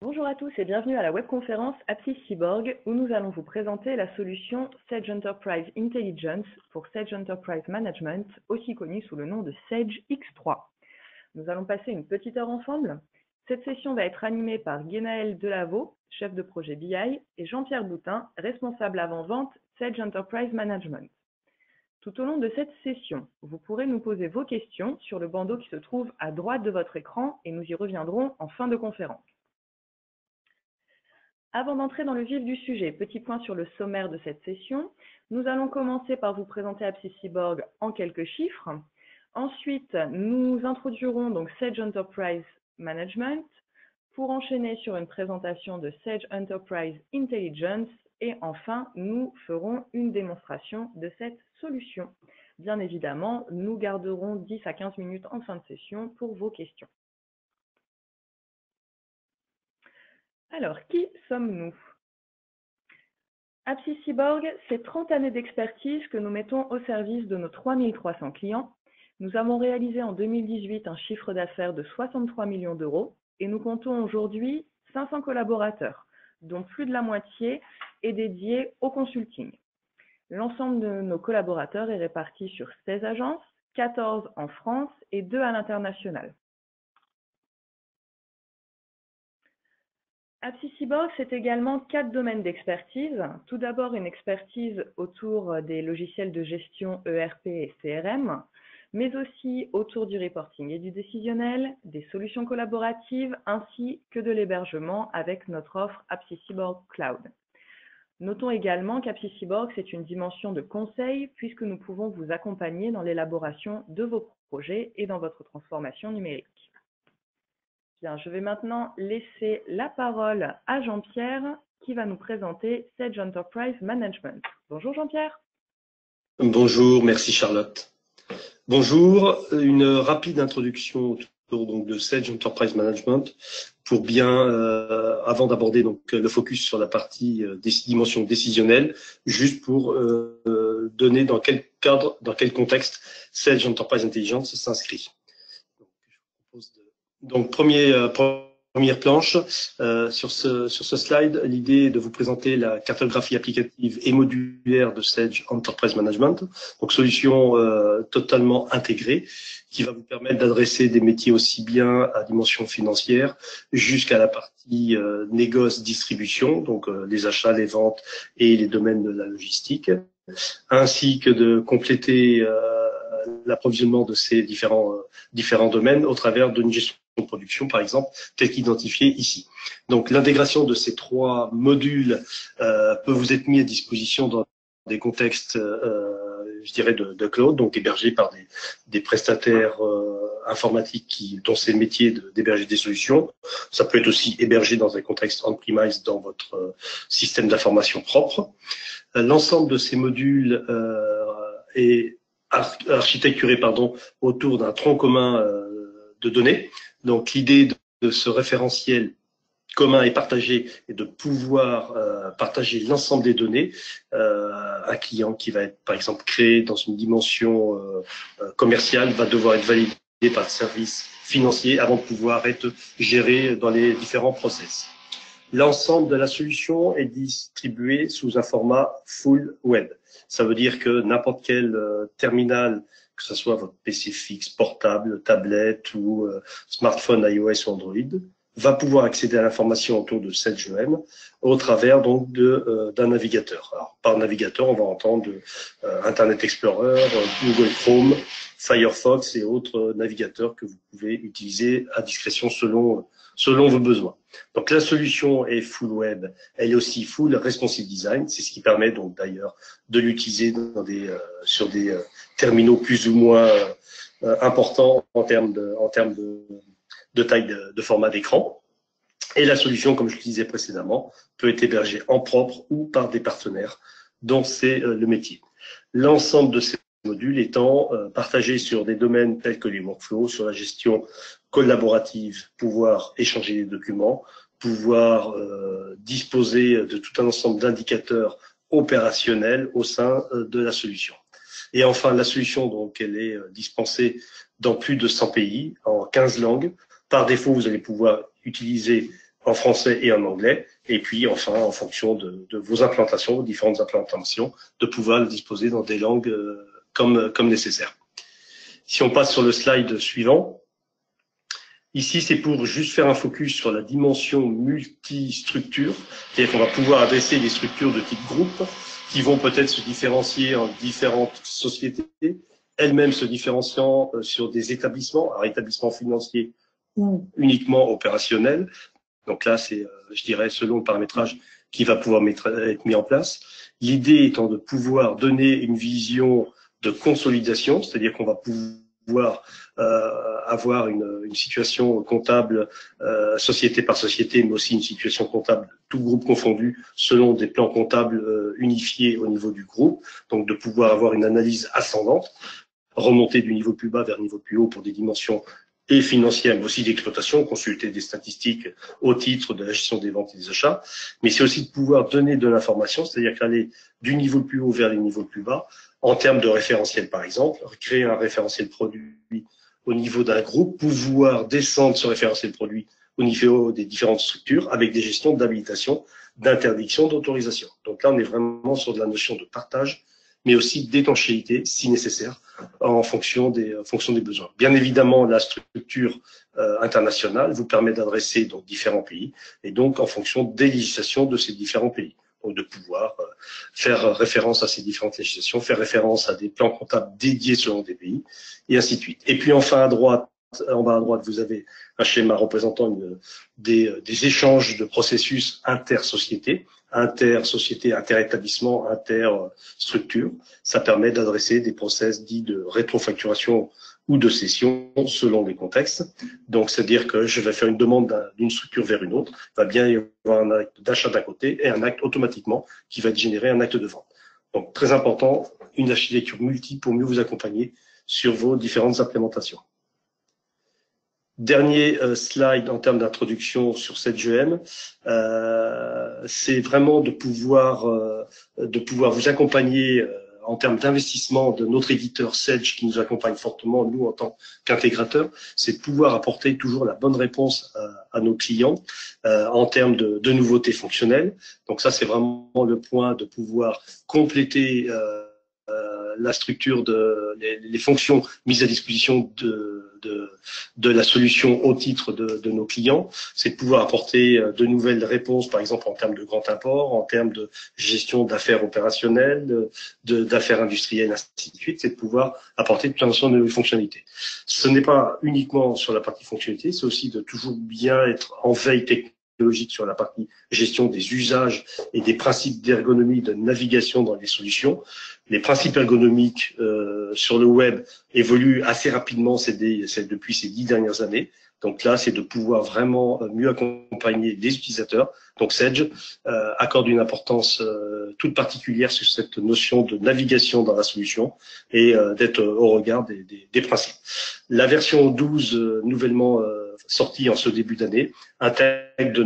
Bonjour à tous et bienvenue à la webconférence Apsys Cyborg où nous allons vous présenter la solution Sage Enterprise Intelligence pour Sage Enterprise Management, aussi connue sous le nom de Sage X3. Nous allons passer une petite heure ensemble. Cette session va être animée par Guénaël Delaveau, chef de projet BI, et Jean-Pierre Boutin, responsable avant-vente Sage Enterprise Management. Tout au long de cette session, vous pourrez nous poser vos questions sur le bandeau qui se trouve à droite de votre écran et nous y reviendrons en fin de conférence. Avant d'entrer dans le vif du sujet, petit point sur le sommaire de cette session. Nous allons commencer par vous présenter Apsys Cyborg en quelques chiffres. Ensuite, nous introduirons donc Sage Enterprise Management pour enchaîner sur une présentation de Sage Enterprise Intelligence et enfin, nous ferons une démonstration de cette solution. Bien évidemment, nous garderons 10 à 15 minutes en fin de session pour vos questions. Alors, qui sommes-nous? Apsys Cyborg, c'est 30 années d'expertise que nous mettons au service de nos 3300 clients. Nous avons réalisé en 2018 un chiffre d'affaires de 63 millions d'euros et nous comptons aujourd'hui 500 collaborateurs, dont plus de la moitié est dédiée au consulting. L'ensemble de nos collaborateurs est réparti sur 16 agences, 14 en France et 2 à l'international. Apsys Cyborg, c'est également 4 domaines d'expertise. Tout d'abord, une expertise autour des logiciels de gestion ERP et CRM, mais aussi autour du reporting et du décisionnel, des solutions collaboratives, ainsi que de l'hébergement avec notre offre Apsys Cyborg Cloud. Notons également qu'Apsys Cyborg, c'est une dimension de conseil puisque nous pouvons vous accompagner dans l'élaboration de vos projets et dans votre transformation numérique. Bien, je vais maintenant laisser la parole à Jean-Pierre qui va nous présenter Sage Enterprise Management. Bonjour Jean-Pierre. Bonjour, merci Charlotte. Bonjour, une rapide introduction autour donc, de Sage Enterprise Management pour bien, avant d'aborder donc le focus sur la partie dimension décisionnelle, juste pour donner dans quel cadre, dans quel contexte Sage Enterprise Intelligence s'inscrit. Donc, première planche, sur ce slide, l'idée est de vous présenter la cartographie applicative et modulaire de Sage Enterprise Management, donc solution totalement intégrée qui va vous permettre d'adresser des métiers aussi bien à dimension financière jusqu'à la partie négoce distribution, donc les achats, les ventes et les domaines de la logistique, ainsi que de compléter l'approvisionnement de ces différents domaines au travers d'une gestion de production, par exemple, telle qu'identifiée ici. Donc, l'intégration de ces 3 modules peut vous être mis à disposition dans des contextes, je dirais, de cloud, donc hébergés par des prestataires informatiques dont c'est le métier d'héberger des solutions. Ça peut être aussi hébergé dans un contexte on-premise dans votre système d'information propre. L'ensemble de ces modules est architecturé autour d'un tronc commun de données. Donc l'idée de ce référentiel commun et partagé est de pouvoir partager l'ensemble des données. Un client qui va être par exemple créé dans une dimension commerciale va devoir être validé par le service financier avant de pouvoir être géré dans les différents process. L'ensemble de la solution est distribué sous un format full web. Ça veut dire que n'importe quel terminal, que ce soit votre PC fixe, portable, tablette ou smartphone iOS ou Android, va pouvoir accéder à l'information autour de SageEM au travers donc d'un navigateur. Alors, par navigateur, on va entendre Internet Explorer, Google Chrome, Firefox et autres navigateurs que vous pouvez utiliser à discrétion selon vos besoins. Donc la solution est full web, elle est aussi full responsive design, c'est ce qui permet donc d'ailleurs de l'utiliser sur des terminaux plus ou moins importants en termes de taille de format d'écran. Et la solution, comme je le disais précédemment, peut être hébergée en propre ou par des partenaires dont c'est le métier. L'ensemble de ces modules étant partagés sur des domaines tels que les workflows, sur la gestion collaborative, pouvoir échanger les documents, pouvoir disposer de tout un ensemble d'indicateurs opérationnels au sein de la solution. Et enfin, la solution, donc, elle est dispensée dans plus de 100 pays, en 15 langues. Par défaut, vous allez pouvoir utiliser en français et en anglais, et puis enfin, en fonction de vos implantations, vos différentes implantations, de pouvoir le disposer dans des langues comme nécessaire. Si on passe sur le slide suivant, ici c'est pour juste faire un focus sur la dimension multistructure, c'est-à-dire qu'on va pouvoir adresser des structures de type groupe qui vont peut-être se différencier en différentes sociétés, elles-mêmes se différenciant sur des établissements, alors établissements financiers ou uniquement opérationnels. Donc là, c'est, je dirais, selon le paramétrage qui va pouvoir être mis en place. L'idée étant de pouvoir donner une vision de consolidation, c'est-à-dire qu'on va pouvoir avoir une situation comptable société par société, mais aussi une situation comptable tout groupe confondu selon des plans comptables unifiés au niveau du groupe. Donc de pouvoir avoir une analyse ascendante, remonter du niveau plus bas vers le niveau plus haut pour des dimensions et financière, mais aussi d'exploitation, consulter des statistiques au titre de la gestion des ventes et des achats, mais c'est aussi de pouvoir donner de l'information, c'est-à-dire qu'aller du niveau le plus haut vers le niveau le plus bas, en termes de référentiel par exemple, créer un référentiel produit au niveau d'un groupe, pouvoir descendre ce référentiel produit au niveau des différentes structures avec des gestions d'habilitation, d'interdiction, d'autorisation. Donc là, on est vraiment sur de la notion de partage, mais aussi d'étanchéité, si nécessaire, en fonction des besoins. Bien évidemment, la structure internationale vous permet d'adresser donc différents pays, et donc en fonction des législations de ces différents pays. Donc de pouvoir faire référence à ces différentes législations, faire référence à des plans comptables dédiés selon des pays, et ainsi de suite. Et puis enfin, à droite, en bas à droite, vous avez un schéma représentant des échanges de processus inter-sociétés, inter-établissement, inter-structure. Ça permet d'adresser des process dits de rétrofacturation ou de cession selon les contextes. Donc, c'est-à-dire que je vais faire une demande d'une structure vers une autre, il va bien y avoir un acte d'achat d'un côté et un acte automatiquement qui va générer un acte de vente. Donc, très important, une architecture multiple pour mieux vous accompagner sur vos différentes implémentations. Dernier slide en termes d'introduction sur cette GM, c'est vraiment de pouvoir vous accompagner en termes d'investissement de notre éditeur Sedge qui nous accompagne fortement, nous en tant qu'intégrateurs, c'est de pouvoir apporter toujours la bonne réponse à nos clients en termes de nouveautés fonctionnelles. Donc ça, c'est vraiment le point de pouvoir compléter la structure les fonctions mises à disposition de la solution au titre de nos clients, c'est de pouvoir apporter de nouvelles réponses, par exemple en termes de grand import, en termes de gestion d'affaires opérationnelles, d'affaires industrielles, ainsi de suite, c'est de pouvoir apporter tout un ensemble de nouvelles fonctionnalités. Ce n'est pas uniquement sur la partie fonctionnalité, c'est aussi de toujours bien être en veille technologique sur la partie gestion des usages et des principes d'ergonomie de navigation dans les solutions. Les principes ergonomiques sur le web évoluent assez rapidement depuis ces 10 dernières années. Donc là, c'est de pouvoir vraiment mieux accompagner les utilisateurs. Donc Sedge accorde une importance toute particulière sur cette notion de navigation dans la solution et d'être au regard des principes. La version 12 nouvellement sortie en ce début d'année intègre de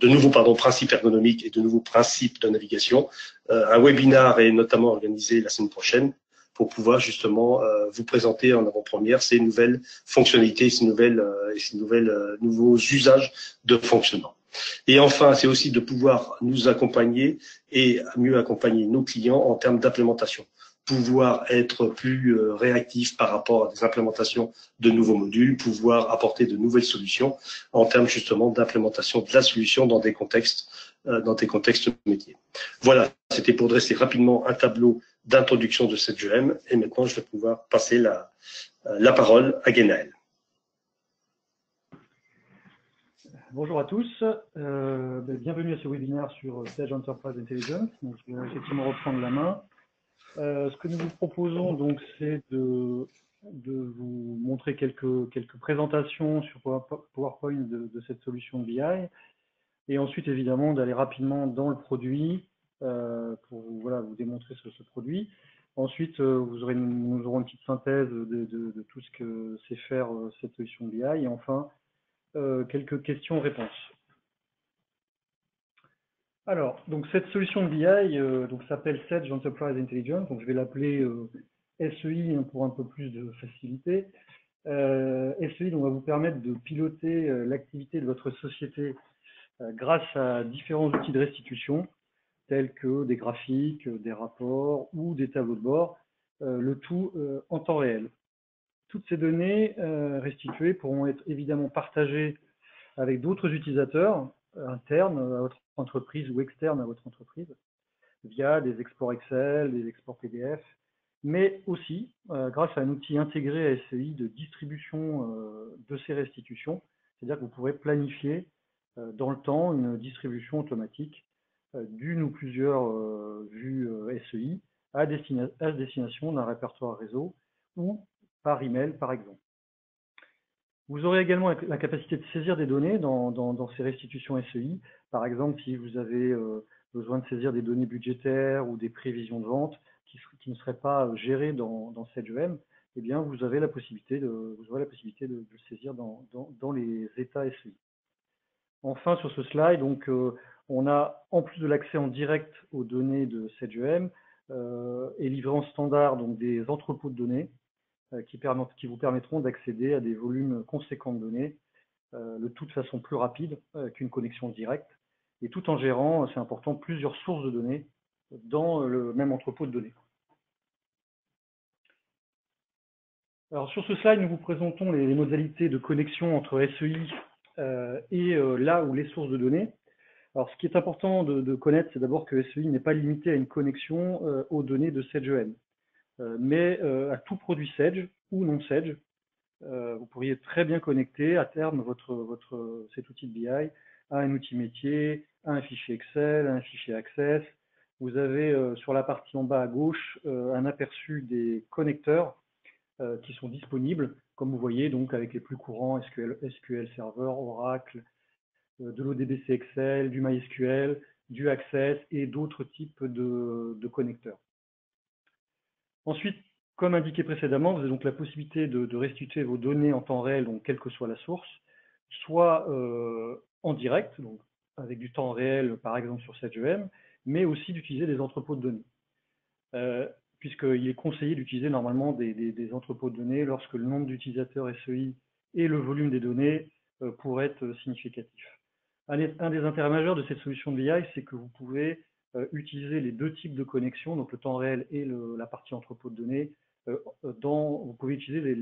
nouveaux principes ergonomiques et de nouveaux principes de navigation. Un webinar est notamment organisé la semaine prochaine pour pouvoir justement vous présenter en avant-première ces nouvelles fonctionnalités, ces nouveaux usages de fonctionnement. Et enfin, c'est aussi de pouvoir nous accompagner et mieux accompagner nos clients en termes d'implémentation, pouvoir être plus réactif par rapport à des implémentations de nouveaux modules, pouvoir apporter de nouvelles solutions en termes justement d'implémentation de la solution dans des contextes métiers. Voilà, c'était pour dresser rapidement un tableau d'introduction de cette GM et maintenant je vais pouvoir passer la parole à Guénaël. Bonjour à tous, bienvenue à ce webinaire sur Sedge Enterprise Intelligence. Donc, je vais effectivement reprendre la main. Ce que nous vous proposons donc, c'est de vous montrer quelques présentations sur PowerPoint de cette solution BI, et ensuite évidemment d'aller rapidement dans le produit pour vous démontrer ce produit. Ensuite, nous aurons une petite synthèse de tout ce que sait faire cette solution BI, et enfin quelques questions-réponses. Alors, donc cette solution de BI s'appelle Sedge Enterprise Intelligence, donc je vais l'appeler SEI pour un peu plus de facilité. SEI donc, va vous permettre de piloter l'activité de votre société grâce à différents outils de restitution, tels que des graphiques, des rapports ou des tableaux de bord, le tout en temps réel. Toutes ces données restituées pourront être évidemment partagées avec d'autres utilisateurs internes à votre entreprise ou externes à votre entreprise, via des exports Excel, des exports PDF, mais aussi grâce à un outil intégré à SEI de distribution de ces restitutions, c'est-à-dire que vous pourrez planifier dans le temps une distribution automatique d'une ou plusieurs vues SEI à destination d'un répertoire réseau ou par email par exemple. Vous aurez également la capacité de saisir des données dans ces restitutions SEI. Par exemple, si vous avez besoin de saisir des données budgétaires ou des prévisions de vente qui ne seraient pas gérées dans SageEM, eh bien, vous aurez la possibilité de le saisir dans les états SEI. Enfin, sur ce slide, donc, on a, en plus de l'accès en direct aux données de SageEM, et livré en standard donc, des entrepôts de données qui vous permettront d'accéder à des volumes conséquents de données, le tout de façon plus rapide qu'une connexion directe, et tout en gérant, c'est important, plusieurs sources de données dans le même entrepôt de données. Alors sur ce slide, nous vous présentons les modalités de connexion entre SEI et là où les sources de données. Alors ce qui est important de connaître, c'est d'abord que SEI n'est pas limité à une connexion aux données de SageEM, mais à tout produit Sage ou non Sage. Vous pourriez très bien connecter à terme cet outil de BI à un outil métier, à un fichier Excel, à un fichier Access. Vous avez sur la partie en bas à gauche un aperçu des connecteurs qui sont disponibles, comme vous voyez, donc avec les plus courants SQL Server, Oracle, de l'ODBC Excel, du MySQL, du Access et d'autres types de connecteurs. Ensuite, comme indiqué précédemment, vous avez donc la possibilité de restituer vos données en temps réel, donc quelle que soit la source, soit en direct, donc avec du temps réel, par exemple sur SageEM, mais aussi d'utiliser des entrepôts de données. Puisqu'il est conseillé d'utiliser normalement des entrepôts de données lorsque le nombre d'utilisateurs SEI et le volume des données pourraient être significatifs. Un des intérêts majeurs de cette solution de BI, c'est que vous pouvez utiliser les deux types de connexions, donc le temps réel et la partie entrepôt de données. Vous pouvez utiliser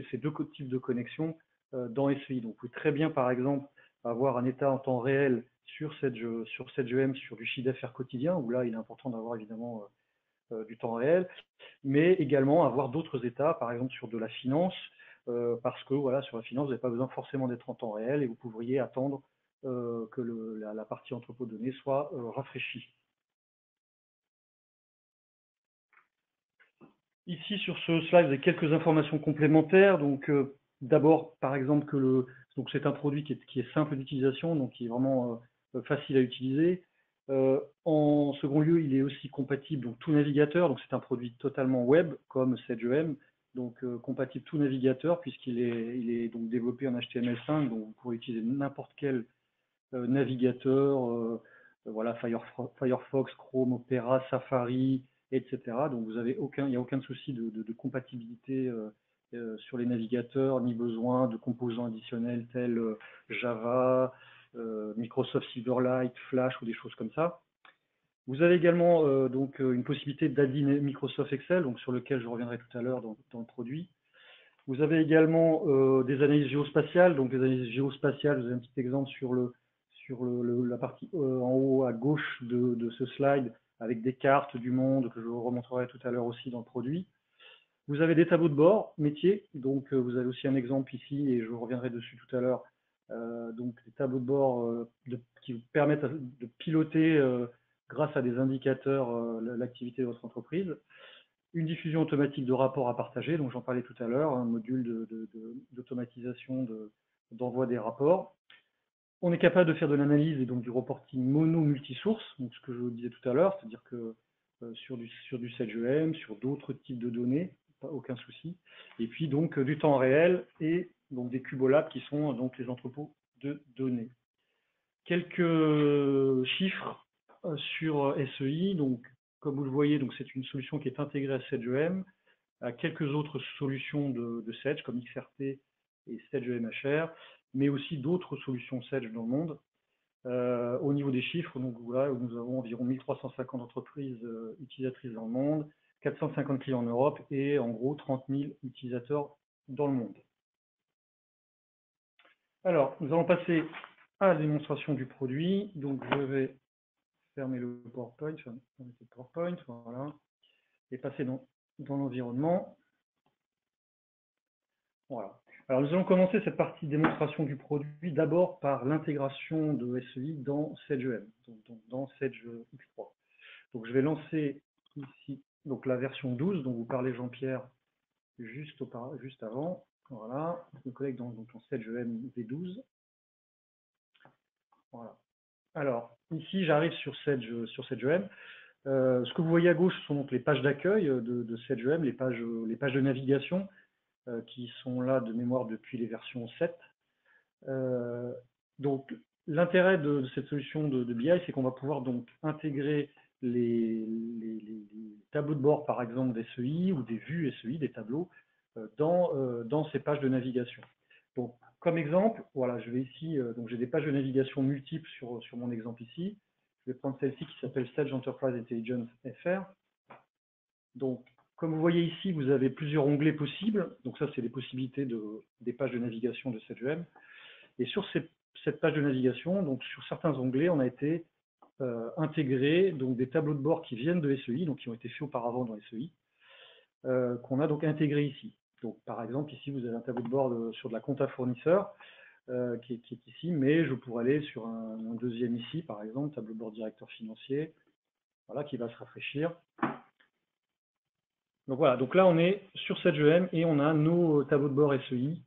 ces deux types de connexions dans SEI. Donc, vous pouvez très bien, par exemple, avoir un état en temps réel sur SageEM, sur du chiffre d'affaires quotidien, où là, il est important d'avoir évidemment du temps réel, mais également avoir d'autres états, par exemple sur de la finance, parce que voilà, sur la finance, vous n'avez pas besoin forcément d'être en temps réel et vous pourriez attendre que la partie entrepôt de données soit rafraîchie. Ici, sur ce slide, vous avez quelques informations complémentaires. Donc, d'abord, par exemple, donc c'est un produit qui est simple d'utilisation, donc qui est vraiment facile à utiliser. En second lieu, il est aussi compatible donc tout navigateur. Donc, c'est un produit totalement web comme SageEM, donc compatible tout navigateur puisqu'il est donc développé en HTML5. Donc, vous pourrez utiliser n'importe quel navigateur, voilà, Firefox, Chrome, Opera, Safari, etc. Donc il n'y a aucun souci de compatibilité sur les navigateurs, ni besoin de composants additionnels tels Java, Microsoft Silverlight, Flash ou des choses comme ça. Vous avez également donc une possibilité d'add-in Microsoft Excel, donc sur lequel je reviendrai tout à l'heure dans le produit. Vous avez également des analyses géospatiales. Donc des analyses géospatiales, vous avez un petit exemple sur la partie en haut à gauche de ce slide avec des cartes du monde que je vous remontrerai tout à l'heure aussi dans le produit. Vous avez des tableaux de bord métiers, donc vous avez aussi un exemple ici et je reviendrai dessus tout à l'heure. Donc des tableaux de bord qui vous permettent de piloter grâce à des indicateurs l'activité de votre entreprise. Une diffusion automatique de rapports à partager, donc j'en parlais tout à l'heure, un module d'automatisation d'envoi des rapports. On est capable de faire de l'analyse et donc du reporting mono-multisource, donc ce que je vous disais tout à l'heure, c'est-à-dire que sur du SageEM, sur d'autres types de données, pas aucun souci. Et puis donc du temps réel et donc des Cubolab qui sont donc les entrepôts de données. Quelques chiffres sur SEI, donc comme vous le voyez, donc c'est une solution qui est intégrée à SageEM. à quelques autres solutions de Sedge comme XRT et Sedge MHR, mais aussi d'autres solutions Sedge dans le monde. Au niveau des chiffres, donc voilà, nous avons environ 1350 entreprises utilisatrices dans le monde, 450 clients en Europe et en gros 30 000 utilisateurs dans le monde. Alors, nous allons passer à la démonstration du produit. Donc, je vais fermer le PowerPoint, voilà, et passer dans l'environnement. Voilà. Alors, nous allons commencer cette partie démonstration du produit d'abord par l'intégration de SEI dans SedgeEM, donc dans Sedge X3. Donc, je vais lancer ici donc, la version 12 dont vous parlez Jean-Pierre juste avant. Voilà, je me connecte dans SedgeEM V12. Voilà. Alors, ici, j'arrive sur SedgeEM. Ce que vous voyez à gauche sont donc les pages d'accueil de SedgeEM, les pages de navigation qui sont là de mémoire depuis les versions 7. Donc, l'intérêt de cette solution de BI, c'est qu'on va pouvoir donc intégrer les tableaux de bord, par exemple, des SEI ou des vues SEI, des tableaux, dans ces pages de navigation. Donc, comme exemple, voilà, je vais ici, donc j'ai des pages de navigation multiples sur mon exemple ici. Je vais prendre celle-ci qui s'appelle Sedge Enterprise Intelligence FR. Donc, comme vous voyez ici, vous avez plusieurs onglets possibles. Donc ça, c'est les possibilités des pages de navigation de SedgeEM. Et sur cette page de navigation, donc sur certains onglets, on a été intégré donc des tableaux de bord qui viennent de SEI, donc qui ont été faits auparavant dans SEI, qu'on a donc intégré ici. Donc, par exemple, ici, vous avez un tableau de bord sur de la compta fournisseur qui est ici, mais je pourrais aller sur un deuxième ici, par exemple, tableau de bord directeur financier, voilà, qui va se rafraîchir. Donc voilà, donc là on est sur SedgeEM et on a nos tableaux de bord SEI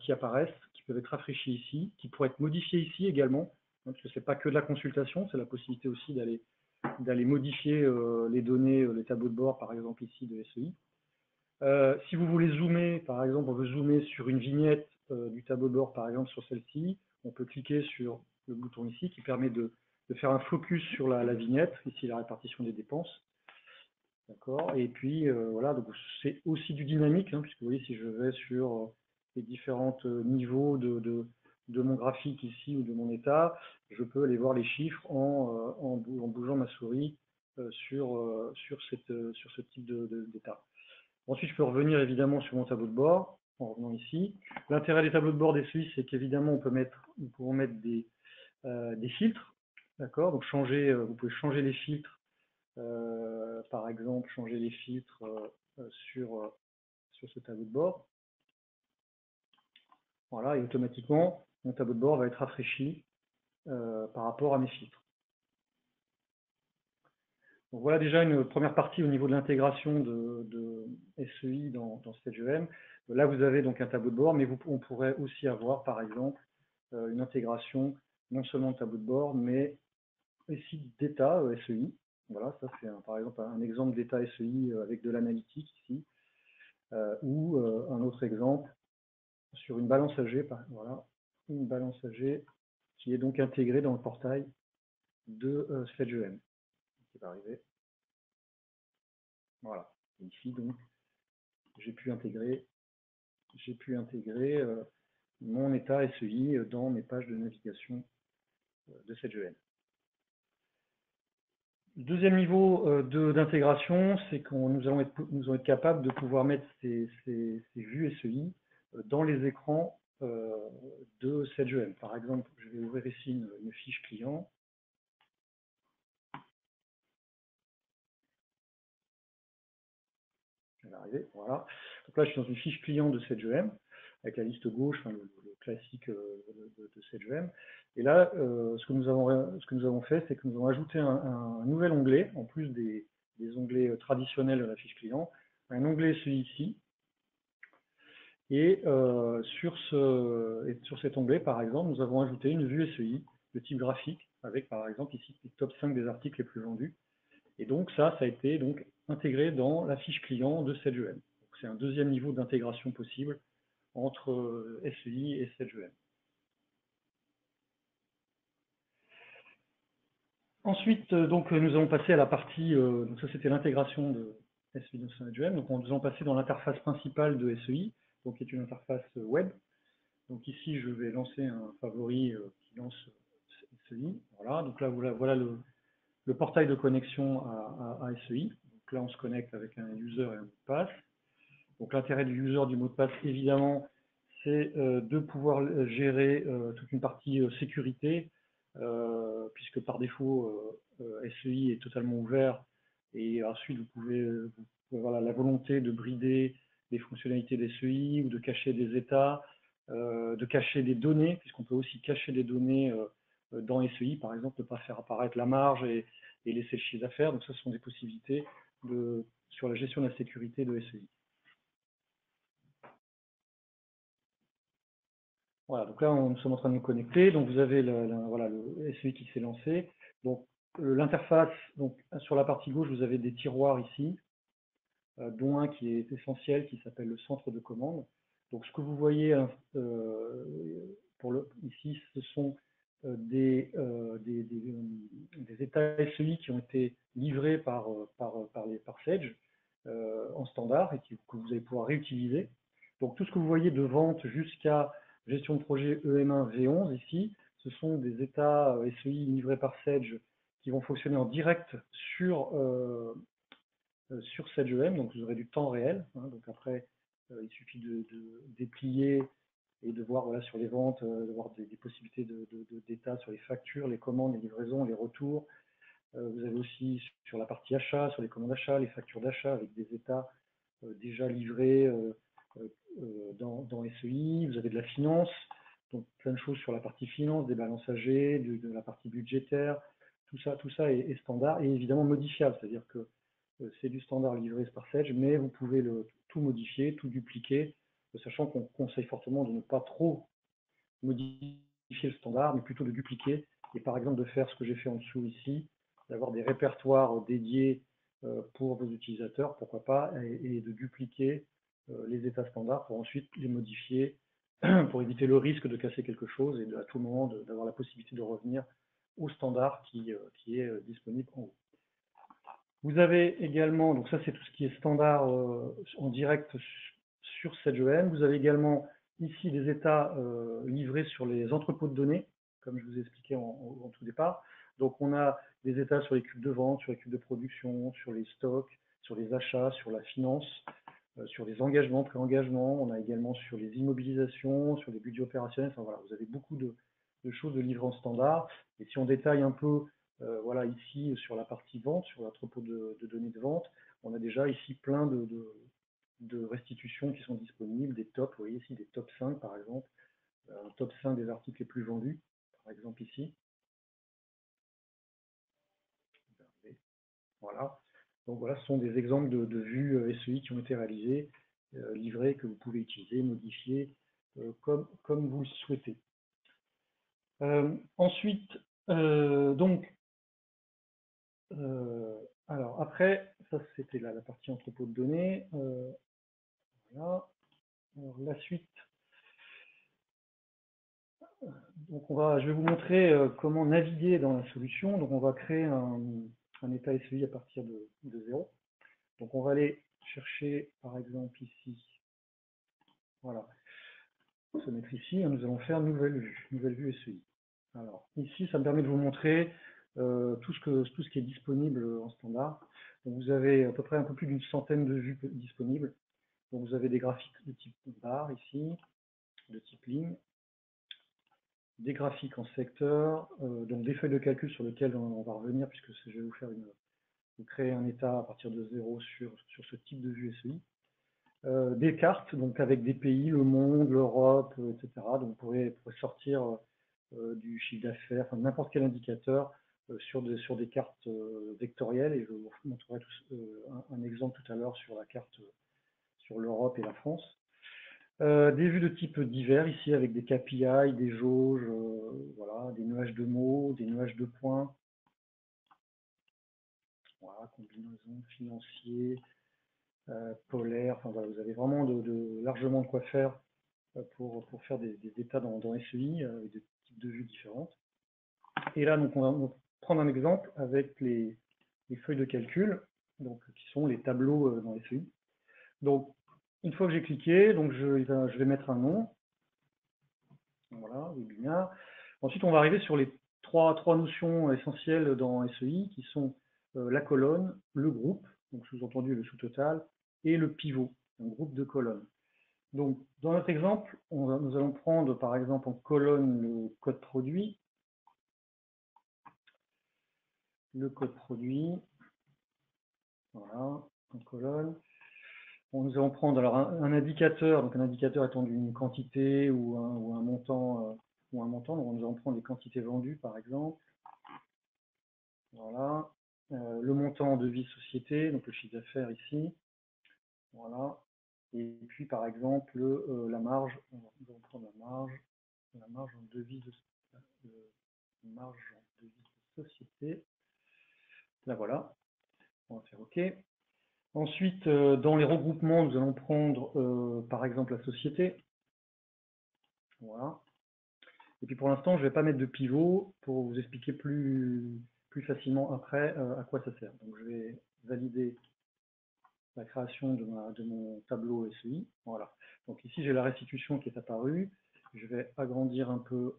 qui apparaissent, qui peuvent être rafraîchis ici, qui pourraient être modifiés ici également, parce que c'est pas que de la consultation, c'est la possibilité aussi d'aller modifier les données, les tableaux de bord par exemple ici de SEI. Si vous voulez zoomer, par exemple, on veut zoomer sur une vignette du tableau de bord, par exemple sur celle-ci, on peut cliquer sur le bouton ici qui permet de faire un focus sur la vignette, ici la répartition des dépenses. D'accord. Et puis voilà, donc c'est aussi du dynamique, hein, puisque vous voyez, si je vais sur les différents niveaux de mon graphique ici ou de mon état, je peux aller voir les chiffres en bougeant ma souris sur ce type d'état. Ensuite, je peux revenir évidemment sur mon tableau de bord en revenant ici. L'intérêt des tableaux de bord des SEI, c'est qu'évidemment, nous pouvons mettre des filtres, d'accord. Donc vous pouvez changer les filtres. Par exemple, changer les filtres sur ce tableau de bord. Voilà, et automatiquement, mon tableau de bord va être rafraîchi par rapport à mes filtres. Donc voilà déjà une première partie au niveau de l'intégration de SEI dans SedgeEM. Là, vous avez donc un tableau de bord, mais on pourrait aussi avoir, par exemple, une intégration non seulement de tableau de bord, mais aussi d'état SEI. Voilà, ça c'est par exemple un exemple d'état SEI avec de l'analytique ici, ou un autre exemple sur une balance AG, voilà, une balance AG qui est donc intégrée dans le portail de SedgeEM, qui va arriver. Voilà, et ici donc j'ai pu intégrer mon état SEI dans mes pages de navigation de SedgeEM. Deuxième niveau d'intégration, c'est que nous allons être capables de pouvoir mettre ces vues SEI dans les écrans de SedgeEM. Par exemple, je vais ouvrir ici une fiche client. Elle va arriver, voilà. Donc là, je suis dans une fiche client de SedgeEM, avec la liste gauche, enfin, le classique de SedgeEM. Et là, ce que nous avons fait, c'est que nous avons ajouté un nouvel onglet, en plus des onglets traditionnels de la fiche client, un onglet SEI ici. Et sur cet onglet, par exemple, nous avons ajouté une vue SEI de type graphique, avec par exemple ici les top 5 des articles les plus vendus. Et donc ça a été donc intégré dans la fiche client de SedgeEM. C'est un deuxième niveau d'intégration possible entre SEI et SedgeEM. Ensuite, donc, nous allons passer à la partie, donc ça c'était l'intégration SEI dans SEM, donc en faisant passer dans l'interface principale de SEI, donc qui est une interface web. Donc ici, je vais lancer un favori qui lance SEI. Voilà, donc là, voilà le portail de connexion à SEI. Donc là, on se connecte avec un user et un mot de passe. Donc l'intérêt du user, du mot de passe, évidemment, c'est de pouvoir gérer toute une partie sécurité, puisque par défaut, SEI est totalement ouvert, et ensuite vous pouvez avoir la volonté de brider les fonctionnalités d'SEI ou de cacher des états, de cacher des données, puisqu'on peut aussi cacher des données dans SEI, par exemple, ne pas faire apparaître la marge et laisser le chiffre d'affaires. Donc ça, ce sont des possibilités sur la gestion de la sécurité de SEI. Voilà, donc là, nous sommes en train de nous connecter. Donc, vous avez voilà, le SEI qui s'est lancé. Donc, l'interface, donc sur la partie gauche, vous avez des tiroirs ici, dont un qui est essentiel, qui s'appelle le centre de commande. Donc, ce que vous voyez ici, ce sont des états SEI qui ont été livrés par Sage en standard et que vous allez pouvoir réutiliser. Donc, tout ce que vous voyez de vente jusqu'à gestion de projet EM1 V11 ici, ce sont des états SEI livrés par Sage qui vont fonctionner en direct sur Sage EM, donc vous aurez du temps réel. Hein, donc après, il suffit de déplier et de voir voilà, sur les ventes, de voir des possibilités d'état sur les factures, les commandes, les livraisons, les retours. Vous avez aussi sur la partie achat, sur les commandes d'achat, les factures d'achat avec des états déjà livrés dans SEI. Vous avez de la finance, donc plein de choses sur la partie finance, des balances âgées, de la partie budgétaire. Tout ça est standard et évidemment modifiable, c'est-à-dire que c'est du standard livré par Sage, mais vous pouvez tout modifier, tout dupliquer, sachant qu'on conseille fortement de ne pas trop modifier le standard, mais plutôt de dupliquer, et par exemple de faire ce que j'ai fait en dessous ici, d'avoir des répertoires dédiés pour vos utilisateurs, pourquoi pas, et de dupliquer les états standards pour ensuite les modifier, pour éviter le risque de casser quelque chose et à tout moment d'avoir la possibilité de revenir au standard qui est disponible en haut. Vous avez également, donc ça c'est tout ce qui est standard en direct sur Sage EM. Vous avez également ici des états livrés sur les entrepôts de données, comme je vous ai expliqué en tout départ. Donc on a des états sur les cubes de vente, sur les cubes de production, sur les stocks, sur les achats, sur la finance, sur les engagements, pré-engagements. On a également sur les immobilisations, sur les budgets opérationnels. Enfin voilà, vous avez beaucoup de choses de livrées en standard. Et si on détaille un peu voilà, ici, sur la partie vente, sur l'entrepôt de données de vente, on a déjà ici plein de restitutions qui sont disponibles, des tops, vous voyez ici, des top 5 par exemple, un top 5 des articles les plus vendus, par exemple ici. Voilà. Donc voilà, ce sont des exemples de vues SEI qui ont été réalisées, livrées, que vous pouvez utiliser, modifier, comme vous le souhaitez. Ensuite, donc, alors après, ça c'était la partie entrepôt de données. Voilà. Alors, la suite. Donc je vais vous montrer comment naviguer dans la solution. Donc on va créer un état SEI à partir de 0. Donc on va aller chercher par exemple ici. Voilà. Se mettre ici, nous allons faire nouvelle vue SEI. Alors ici, ça me permet de vous montrer tout ce qui est disponible en standard. Donc, vous avez à peu près un peu plus d'une centaine de vues disponibles. Donc vous avez des graphiques de type barre ici, de type ligne, des graphiques en secteur, donc des feuilles de calcul sur lesquelles on va revenir puisque je vais vous créer un état à partir de 0 sur ce type de vue SEI. Des cartes, donc avec des pays, le monde, l'Europe, etc. Donc vous pourrez sortir du chiffre d'affaires, enfin, n'importe quel indicateur sur des cartes vectorielles, et je vous montrerai un exemple tout à l'heure sur la carte sur l'Europe et la France. Des vues de type divers ici avec des KPI, des jauges, voilà, des nuages de mots, des nuages de points. Voilà, combinaison financier, polaire, enfin voilà, vous avez vraiment largement de quoi faire pour faire des états dans SEI avec des types de vues différentes. Et là, donc, on va prendre un exemple avec les feuilles de calcul. donc, qui sont les tableaux dans SEI. Donc, une fois que j'ai cliqué, donc je vais mettre un nom. Voilà, webinaire. Ensuite, on va arriver sur les trois notions essentielles dans SEI qui sont la colonne, le groupe, donc sous-entendu le sous-total, et le pivot, un groupe de colonnes. Donc, dans notre exemple, nous allons prendre par exemple en colonne le code produit. Le code produit, voilà, en colonne. Bon, nous allons prendre alors un indicateur, donc un indicateur étant d'une quantité ou un montant, donc nous allons prendre les quantités vendues par exemple. Voilà. Le montant de vie société, donc le chiffre d'affaires ici. Voilà. Et puis par exemple la marge, nous allons prendre la marge en devise de société. Là voilà. On va faire OK. Ensuite, dans les regroupements, nous allons prendre par exemple la société. Voilà. Et puis pour l'instant, je ne vais pas mettre de pivot pour vous expliquer plus facilement après à quoi ça sert. Donc je vais valider la création de mon tableau SEI. Voilà. Donc ici, j'ai la restitution qui est apparue. Je vais agrandir un peu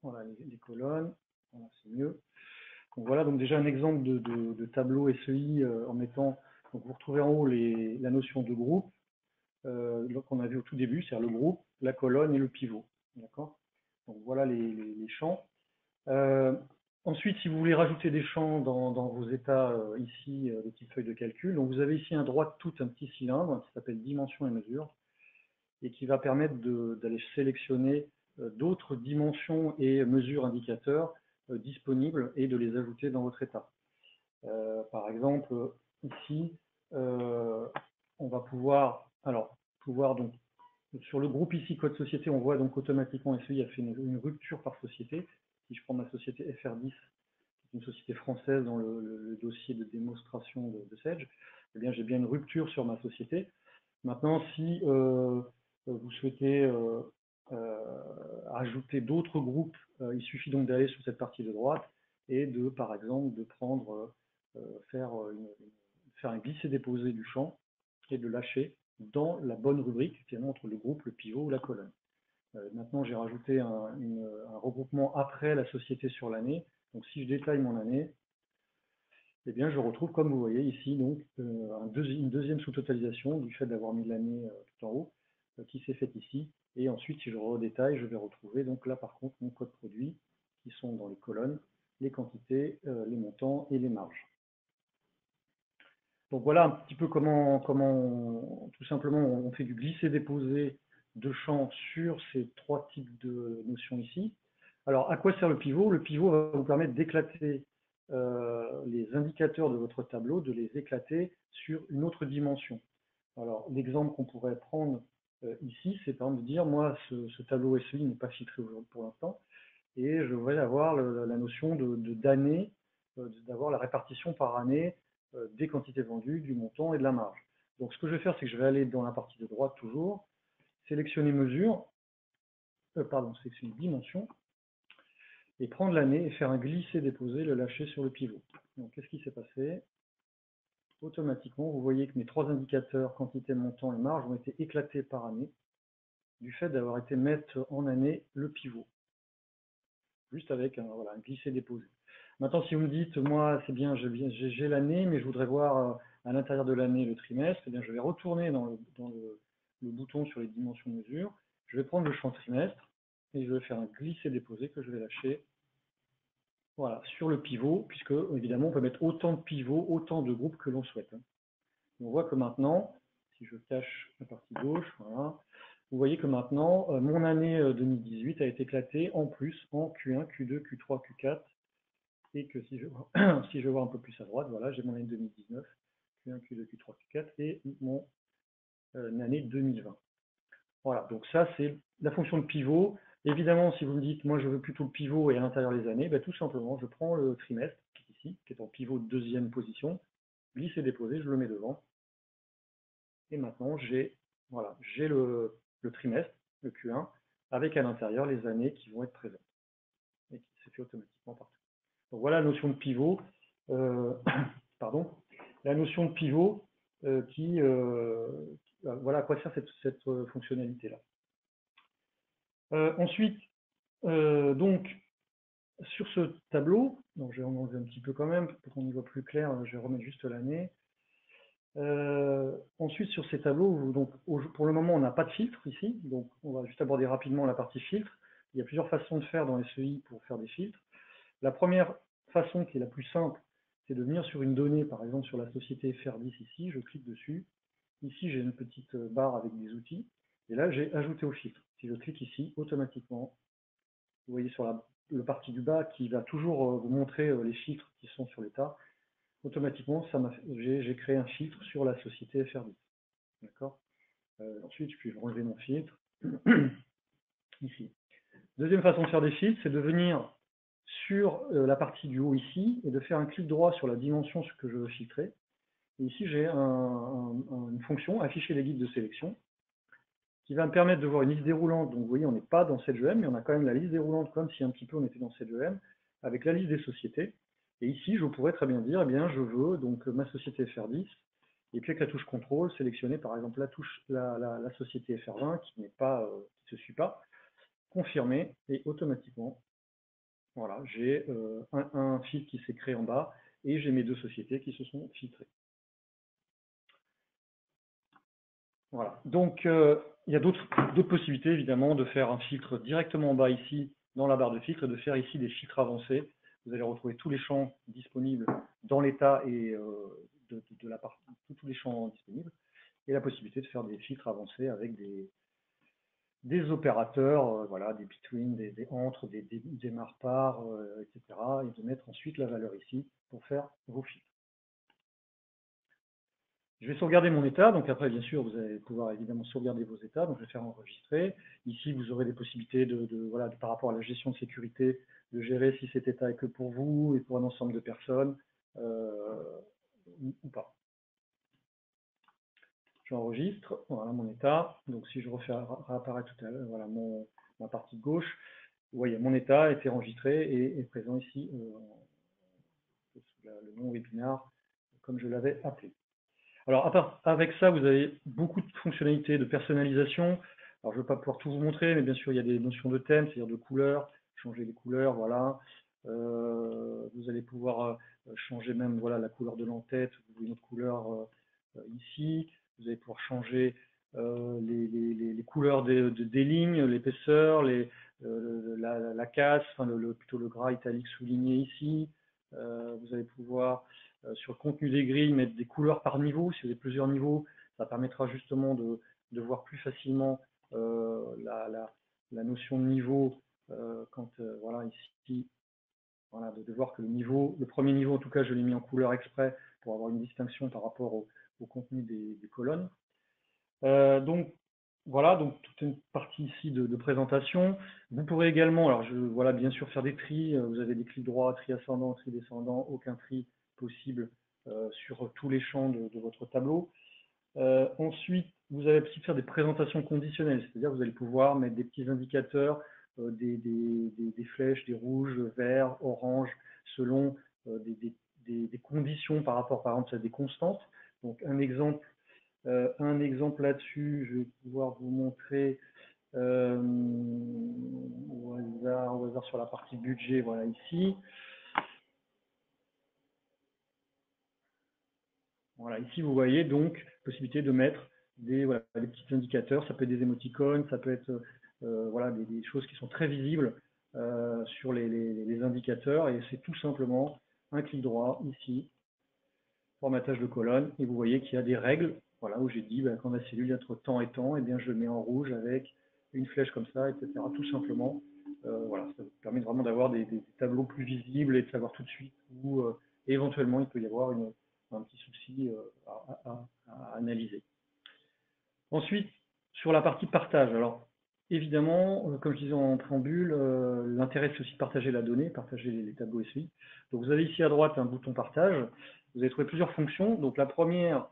voilà, les colonnes. Voilà, c'est mieux. Donc voilà, donc déjà un exemple de tableau SEI en mettant, donc vous retrouvez en haut la notion de groupe qu'on a vu au tout début, c'est-à-dire le groupe, la colonne et le pivot. D'accord. Donc voilà les champs. Ensuite, si vous voulez rajouter des champs dans vos états, ici, des petites feuilles de calcul, donc vous avez ici un droit de tout, un petit cylindre qui s'appelle dimension et mesure, et qui va permettre d'aller sélectionner d'autres dimensions et mesures indicateurs disponibles et de les ajouter dans votre état. Par exemple, ici, on va pouvoir donc sur le groupe ici, code société, on voit donc automatiquement SEI a fait une rupture par société. Si je prends ma société FR10, une société française dans le dossier de démonstration de Sedge, eh bien j'ai bien une rupture sur ma société. Maintenant, si vous souhaitez ajouter d'autres groupes, il suffit donc d'aller sur cette partie de droite et par exemple, de prendre, faire un glisser-déposer du champ et de lâcher dans la bonne rubrique, finalement entre le groupe, le pivot ou la colonne. Maintenant, j'ai rajouté un regroupement après la société sur l'année. Donc, si je détaille mon année, eh bien, je retrouve, comme vous voyez ici, donc une deuxième sous-totalisation du fait d'avoir mis l'année tout en haut, qui s'est faite ici. Et ensuite, si je redétaille, je vais retrouver donc là, par contre, mon code produit, qui sont dans les colonnes, les quantités, les montants et les marges. Donc voilà un petit peu comment tout simplement on fait du glisser-déposer de champs sur ces trois types de notions ici. Alors à quoi sert le pivot? Le pivot va vous permettre d'éclater les indicateurs de votre tableau, de les éclater sur une autre dimension. Alors l'exemple qu'on pourrait prendre ici, c'est par exemple de dire, moi ce tableau SEI n'est pas filtré pour l'instant, et je voudrais avoir la notion d'année, d'avoir la répartition par année des quantités vendues, du montant et de la marge. Donc ce que je vais faire, c'est que je vais aller dans la partie de droite toujours, sélectionner mesure, sélectionner dimension, et prendre l'année et faire un glisser-déposer, le lâcher sur le pivot. Donc qu'est-ce qui s'est passé? Automatiquement, vous voyez que mes trois indicateurs, quantité, montant et marge, ont été éclatés par année, du fait d'avoir été mettre en année le pivot. Juste avec un glisser-déposer. Maintenant, si vous me dites, moi, c'est bien, j'ai l'année, mais je voudrais voir à l'intérieur de l'année le trimestre, eh bien, je vais retourner dans le bouton sur les dimensions de mesure. Je vais prendre le champ trimestre et je vais faire un glisser-déposer que je vais lâcher voilà, sur le pivot, puisque évidemment, on peut mettre autant de pivots, autant de groupes que l'on souhaite. On voit que maintenant, si je cache la partie gauche, voilà, vous voyez que maintenant, mon année 2018 a été éclatée en plus en Q1, Q2, Q3, Q4, et que si je vois un peu plus à droite, voilà, j'ai mon année 2019, Q1, Q2, Q3, Q4 et mon année 2020. Voilà, donc ça c'est la fonction de pivot. Évidemment, si vous me dites, moi je veux plutôt le pivot et à l'intérieur les années, ben, tout simplement, je prends le trimestre, qui est ici, qui est en pivot de deuxième position, glisse et déposer, je le mets devant. Et maintenant, j'ai le trimestre, le Q1, avec à l'intérieur les années qui vont être présentes. Et qui s'est fait automatiquement partout. Donc voilà la notion de pivot. Pardon. la notion de pivot voilà à quoi sert cette fonctionnalité-là. Ensuite, donc, sur ce tableau, donc je vais en enlever un petit peu quand même pour qu'on y voit plus clair, je vais remettre juste l'année. Ensuite, sur ces tableaux, donc, pour le moment, on n'a pas de filtre ici, donc on va juste aborder rapidement la partie filtre. Il y a plusieurs façons de faire dans SEI pour faire des filtres. La première façon, qui est la plus simple, c'est de venir sur une donnée, par exemple sur la société FR10 ici, je clique dessus. Ici, j'ai une petite barre avec des outils, et là, j'ai ajouté au filtre. Si je clique ici, automatiquement, vous voyez sur le partie du bas qui va toujours vous montrer les filtres qui sont sur l'état, automatiquement, j'ai créé un filtre sur la société FR10. D'accord. Ensuite, je peux enlever mon filtre ici. Deuxième façon de faire des filtres, c'est de venir sur la partie du haut ici et de faire un clic droit sur la dimension que je veux filtrer. Et ici, j'ai une fonction, afficher les guides de sélection, qui va me permettre de voir une liste déroulante. Donc, vous voyez, on n'est pas dans SageEM, mais on a quand même la liste déroulante comme si un petit peu on était dans SageEM, avec la liste des sociétés. Et ici, je pourrais très bien dire, eh bien, je veux donc ma société FR10, et puis avec la touche contrôle, sélectionner par exemple la société FR20 qui n'est pas, qui ne se suit pas, confirmer, et automatiquement, voilà, j'ai un filtre qui s'est créé en bas, et j'ai mes deux sociétés qui se sont filtrées. Voilà. Donc, il y a d'autres possibilités, évidemment, de faire un filtre directement en bas ici, dans la barre de filtre, et de faire ici des filtres avancés. Vous allez retrouver tous les champs disponibles dans l'état et de la partie, tous les champs disponibles, et la possibilité de faire des filtres avancés avec des opérateurs, voilà, des between, des entre, des marpars, etc., et de mettre ensuite la valeur ici pour faire vos filtres. Je vais sauvegarder mon état, donc après, bien sûr, vous allez pouvoir évidemment sauvegarder vos états, donc je vais faire enregistrer. Ici, vous aurez des possibilités voilà, par rapport à la gestion de sécurité, de gérer si cet état est que pour vous et pour un ensemble de personnes, ou pas. J'enregistre, voilà mon état, donc si je refais réapparaître tout à l'heure, voilà ma partie gauche, vous voyez, mon état a été enregistré et est présent ici, le nom webinar, comme je l'avais appelé. Alors, avec ça, vous avez beaucoup de fonctionnalités de personnalisation. Alors, je ne vais pas pouvoir tout vous montrer, mais bien sûr, il y a des notions de thème, c'est-à-dire de couleurs, changer les couleurs, voilà. Vous allez pouvoir changer même voilà, la couleur de l'entête, vous voyez une autre couleur ici. Vous allez pouvoir changer les couleurs des lignes, l'épaisseur, la casse, enfin, plutôt le gras italique souligné ici. Vous allez pouvoir sur le contenu des grilles, mettre des couleurs par niveau. Si vous avez plusieurs niveaux, ça permettra justement de voir plus facilement la notion de niveau voilà, ici, voilà, de voir que le premier niveau, en tout cas, je l'ai mis en couleur exprès pour avoir une distinction par rapport au contenu des colonnes. Donc, voilà, donc toute une partie ici de présentation. Vous pourrez également, alors voilà, bien sûr, faire des tris. Vous avez des clics droits, tri ascendant, tri descendant, aucun tri possible sur tous les champs de votre tableau. Ensuite, vous allez aussi faire des présentations conditionnelles, c'est-à-dire que vous allez pouvoir mettre des petits indicateurs, des flèches, des rouges, verts, oranges, selon des conditions par rapport, par exemple, à des constantes. Donc, un exemple là-dessus, je vais pouvoir vous montrer au hasard sur la partie budget, voilà ici. Voilà, ici vous voyez donc possibilité de mettre des petits indicateurs, ça peut être des émoticônes, ça peut être voilà, des choses qui sont très visibles sur les indicateurs, et c'est tout simplement un clic droit ici, formatage de colonne, et vous voyez qu'il y a des règles, voilà, où j'ai dit quand la cellule est entre temps et temps, et bien je le mets en rouge avec une flèche comme ça, etc. Tout simplement, voilà, ça vous permet vraiment d'avoir des tableaux plus visibles et de savoir tout de suite où éventuellement il peut y avoir un petit souci à analyser. Ensuite, sur la partie partage, alors évidemment, comme je disais en préambule, l'intérêt c'est aussi de partager la donnée, partager les tableaux SEI. Donc vous avez ici à droite un bouton partage, vous allez trouver plusieurs fonctions. Donc la première,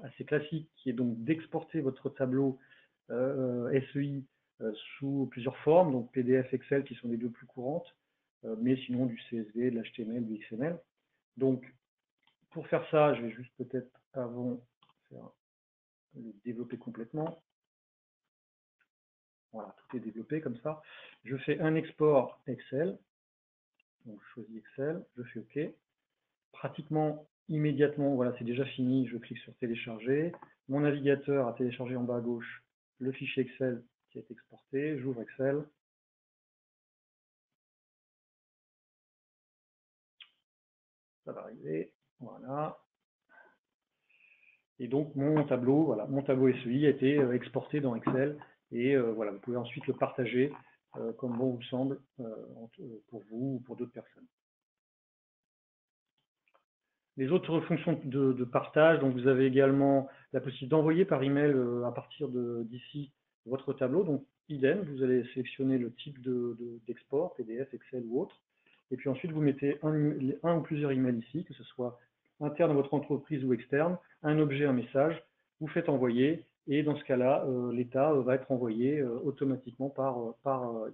assez classique, qui est donc d'exporter votre tableau SEI sous plusieurs formes, donc PDF, Excel qui sont les deux plus courantes, mais sinon du CSV, de l'HTML, du XML. Donc pour faire ça, je vais juste peut-être avant le développer complètement. Voilà, tout est développé comme ça. Je fais un export Excel. Donc, je choisis Excel, je fais OK. Pratiquement immédiatement, voilà, c'est déjà fini. Je clique sur télécharger. Mon navigateur a téléchargé en bas à gauche le fichier Excel qui est exporté. J'ouvre Excel. Ça va arriver. Voilà. Et donc, mon tableau, voilà, mon tableau SEI a été exporté dans Excel. Et voilà, vous pouvez ensuite le partager comme bon vous semble pour vous ou pour d'autres personnes. Les autres fonctions de partage, donc vous avez également la possibilité d'envoyer par email à partir d'ici votre tableau. Donc, idem, vous allez sélectionner le type d'export, PDF, Excel ou autre. Et puis ensuite, vous mettez un ou plusieurs emails ici, que ce soit interne à votre entreprise ou externe, un objet, un message, vous faites envoyer. Et dans ce cas-là, l'état va être envoyé automatiquement par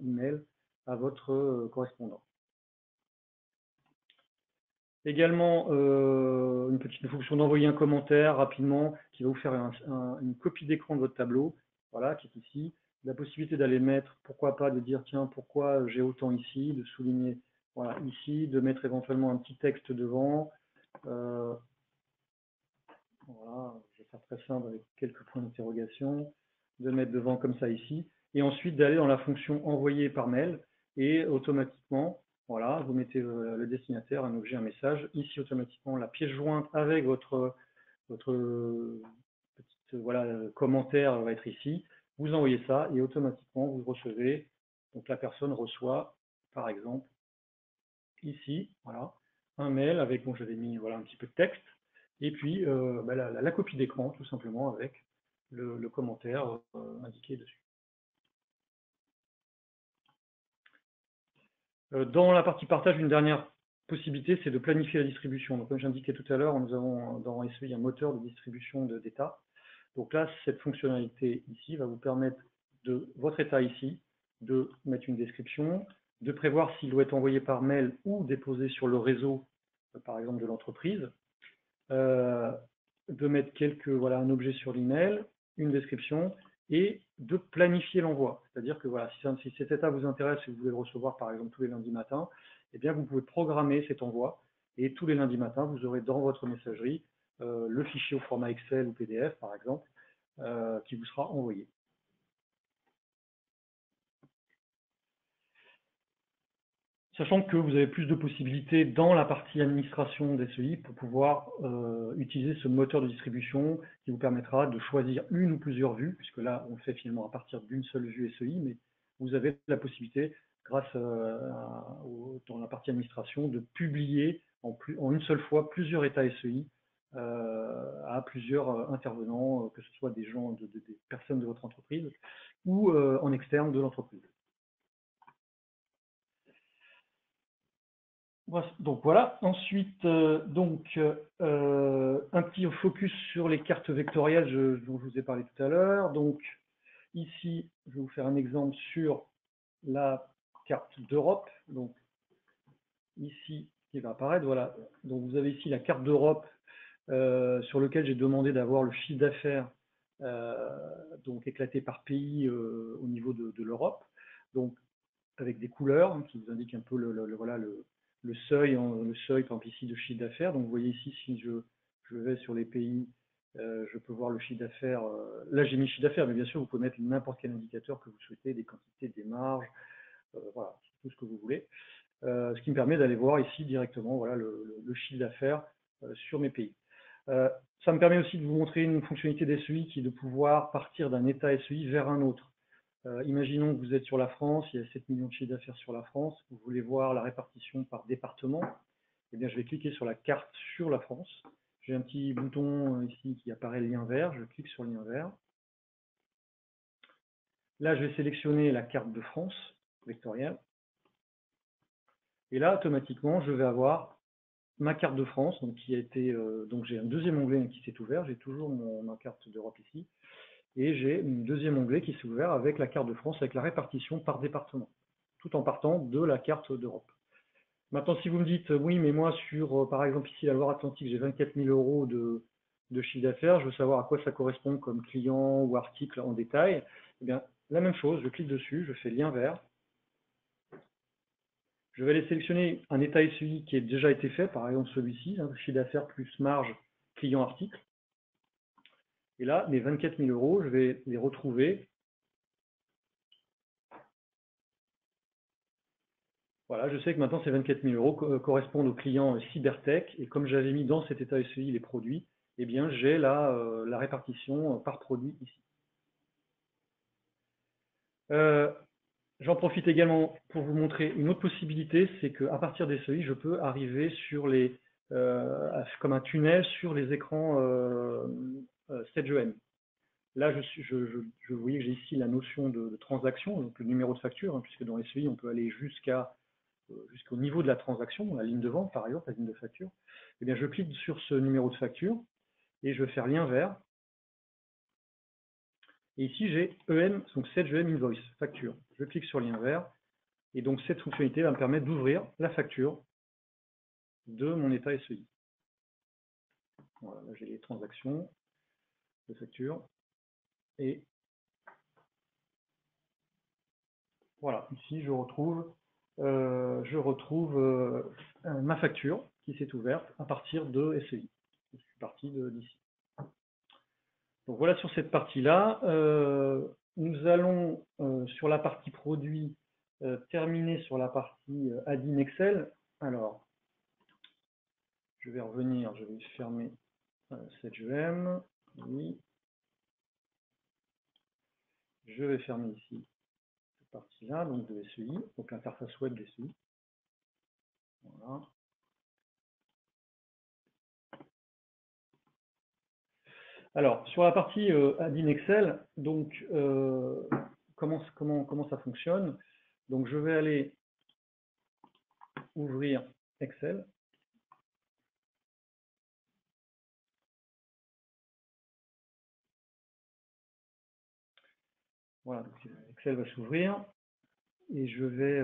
email à votre correspondant. Également, une petite fonction d'envoyer un commentaire rapidement qui va vous faire une copie d'écran de votre tableau, voilà, qui est ici. La possibilité d'aller mettre, pourquoi pas, de dire tiens, pourquoi j'ai autant ici, de souligner voilà, ici, de mettre éventuellement un petit texte devant. Voilà, je vais faire très simple avec quelques points d'interrogation, de mettre devant comme ça ici. Et ensuite d'aller dans la fonction envoyer par mail et automatiquement, voilà, vous mettez le destinataire, un objet, un message. Ici, automatiquement, la pièce jointe avec votre petit commentaire va être ici. Vous envoyez ça et automatiquement, vous recevez. Donc, la personne reçoit, par exemple, ici, voilà, un mail avec, bon, j'avais mis voilà, un petit peu de texte. Et puis, la copie d'écran, tout simplement, avec le commentaire indiqué dessus. Dans la partie partage, une dernière possibilité, c'est de planifier la distribution. Donc, comme j'indiquais tout à l'heure, nous avons dans SEI un moteur de distribution d'état. Donc là, cette fonctionnalité ici va vous permettre de votre état ici, de mettre une description, de prévoir s'il doit être envoyé par mail ou déposé sur le réseau, par exemple, de l'entreprise, de mettre un objet sur l'email, une description, et de planifier l'envoi. C'est-à-dire que voilà, si cet état vous intéresse et vous voulez le recevoir par exemple tous les lundis matins, eh bien vous pouvez programmer cet envoi et tous les lundis matins, vous aurez dans votre messagerie le fichier au format Excel ou PDF par exemple qui vous sera envoyé. Sachant que vous avez plus de possibilités dans la partie administration d'SEI pour pouvoir utiliser ce moteur de distribution qui vous permettra de choisir une ou plusieurs vues, puisque là, on le fait finalement à partir d'une seule vue SEI, mais vous avez la possibilité, grâce dans la partie administration, de publier en une seule fois plusieurs états SEI à plusieurs intervenants, que ce soit des gens, des personnes de votre entreprise ou en externe de l'entreprise. Donc voilà, ensuite un petit focus sur les cartes vectorielles dont je vous ai parlé tout à l'heure. Donc ici, je vais vous faire un exemple sur la carte d'Europe. Donc ici, qui va apparaître, voilà. Donc vous avez ici la carte d'Europe sur laquelle j'ai demandé d'avoir le chiffre d'affaires donc éclaté par pays au niveau de l'Europe. Donc avec des couleurs qui vous indiquent un peu le seuil, par exemple ici de chiffre d'affaires. Donc vous voyez ici, si je vais sur les pays, je peux voir le chiffre d'affaires. Là j'ai mis chiffre d'affaires, mais bien sûr vous pouvez mettre n'importe quel indicateur que vous souhaitez, des quantités, des marges, voilà, tout ce que vous voulez. Ce qui me permet d'aller voir ici directement voilà, le chiffre d'affaires sur mes pays. Ça me permet aussi de vous montrer une fonctionnalité d'SEI qui est de pouvoir partir d'un état SEI vers un autre. Imaginons que vous êtes sur la France, il y a 7 millions de chiffres d'affaires sur la France, vous voulez voir la répartition par département, eh bien je vais cliquer sur la carte sur la France. J'ai un petit bouton ici qui apparaît lien vert, je clique sur le lien vert. Là, je vais sélectionner la carte de France vectorielle. Et là, automatiquement, je vais avoir ma carte de France, donc qui a été, donc j'ai un deuxième onglet qui s'est ouvert, j'ai toujours ma carte d'Europe ici. Et j'ai un deuxième onglet qui s'est ouvert avec la carte de France, avec la répartition par département, tout en partant de la carte d'Europe. Maintenant, si vous me dites, oui, mais moi, sur, par exemple, ici, la Loire-Atlantique, j'ai 24 000 euros de chiffre d'affaires, je veux savoir à quoi ça correspond comme client ou article en détail. Eh bien, la même chose, je clique dessus, je fais lien vert. Je vais aller sélectionner un état SEI qui a déjà été fait, par exemple celui-ci, hein, chiffre d'affaires plus marge client-article. Et là, mes 24 000 euros, je vais les retrouver. Voilà, je sais que maintenant ces 24 000 euros correspondent au client Cybertech, et comme j'avais mis dans cet état SEI les produits, eh bien j'ai la répartition par produit ici. J'en profite également pour vous montrer une autre possibilité, c'est qu'à partir des SEI, je peux arriver sur les, comme un tunnel sur les écrans SageEM. Là, vous voyez que j'ai ici la notion de transaction, donc le numéro de facture, hein, puisque dans SEI, on peut aller jusqu'au niveau de la transaction, la ligne de vente par exemple, la ligne de facture. Eh bien, je clique sur ce numéro de facture et je vais faire lien vert. Et ici, j'ai EM, donc SageEM Invoice, facture. Je clique sur lien vert et donc cette fonctionnalité va me permettre d'ouvrir la facture de mon état SEI. Voilà, là j'ai les transactions de facture et voilà, ici je retrouve ma facture qui s'est ouverte à partir de SEI. Je suis parti d'ici. Donc voilà sur cette partie-là. Nous allons sur la partie produit terminer sur la partie add-in Excel. Alors, je vais revenir, je vais fermer SageEM. Oui. Je vais fermer ici cette partie-là, donc de SEI, donc l'interface web de SEI. Voilà. Alors, sur la partie add-in Excel, donc comment ça fonctionne? Donc, je vais aller ouvrir Excel. Voilà, donc Excel va s'ouvrir et je vais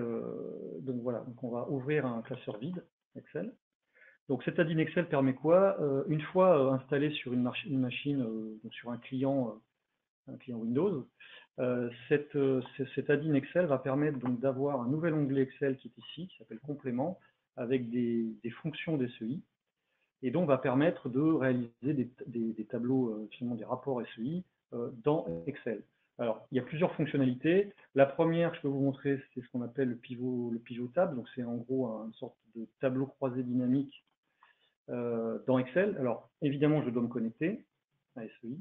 donc voilà, donc on va ouvrir un classeur vide Excel. Donc cet add-in Excel permet quoi? Une fois installé sur une machine, donc sur un client Windows, cet add-in Excel va permettre donc d'avoir un nouvel onglet Excel qui est ici, qui s'appelle Complément, avec des fonctions d'SEI, et donc va permettre de réaliser des tableaux, finalement des rapports SEI dans Excel. Alors, il y a plusieurs fonctionnalités. La première que je peux vous montrer, c'est ce qu'on appelle le pivot table. Donc, c'est en gros une sorte de tableau croisé dynamique dans Excel. Alors, évidemment, je dois me connecter à SEI.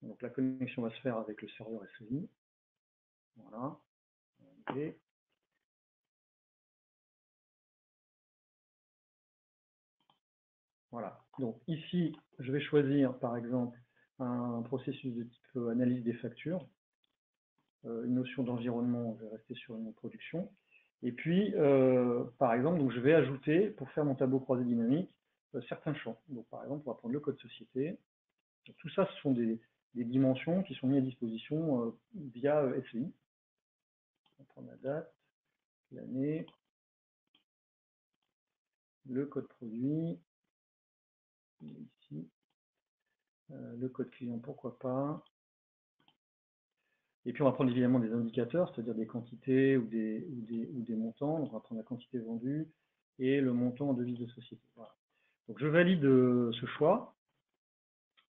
Donc, la connexion va se faire avec le serveur SEI. Voilà. Okay. Voilà. Donc, ici, je vais choisir, par exemple, un processus de type analyse des factures. Une notion d'environnement, je vais rester sur une production. Et puis, par exemple, donc je vais ajouter, pour faire mon tableau croisé dynamique, certains champs. Donc, par exemple, on va prendre le code société. Donc, tout ça, ce sont des dimensions qui sont mises à disposition via SEI. On va prendre la date, l'année, le code produit, ici, le code client, pourquoi pas. Et puis, on va prendre évidemment des indicateurs, c'est-à-dire des quantités ou des montants. Donc, on va prendre la quantité vendue et le montant en devise de société. Voilà. Donc, je valide ce choix.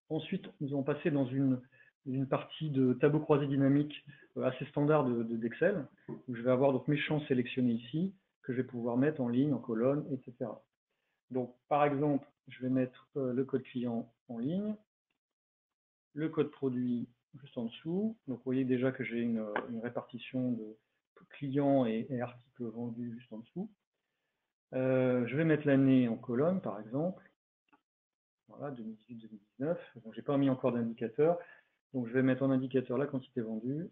Ensuite, nous allons passer dans une partie de tableau croisé dynamique assez standard d'Excel, où je vais avoir donc mes champs sélectionnés ici, que je vais pouvoir mettre en ligne, en colonne, etc. Donc, par exemple, je vais mettre le code client en ligne, le code produit juste en dessous. Donc, vous voyez déjà que j'ai une répartition de clients et articles vendus juste en dessous. Je vais mettre l'année en colonne, par exemple. Voilà, 2018-2019. Bon, je n'ai pas mis encore d'indicateur. Donc, je vais mettre en indicateur la quantité vendue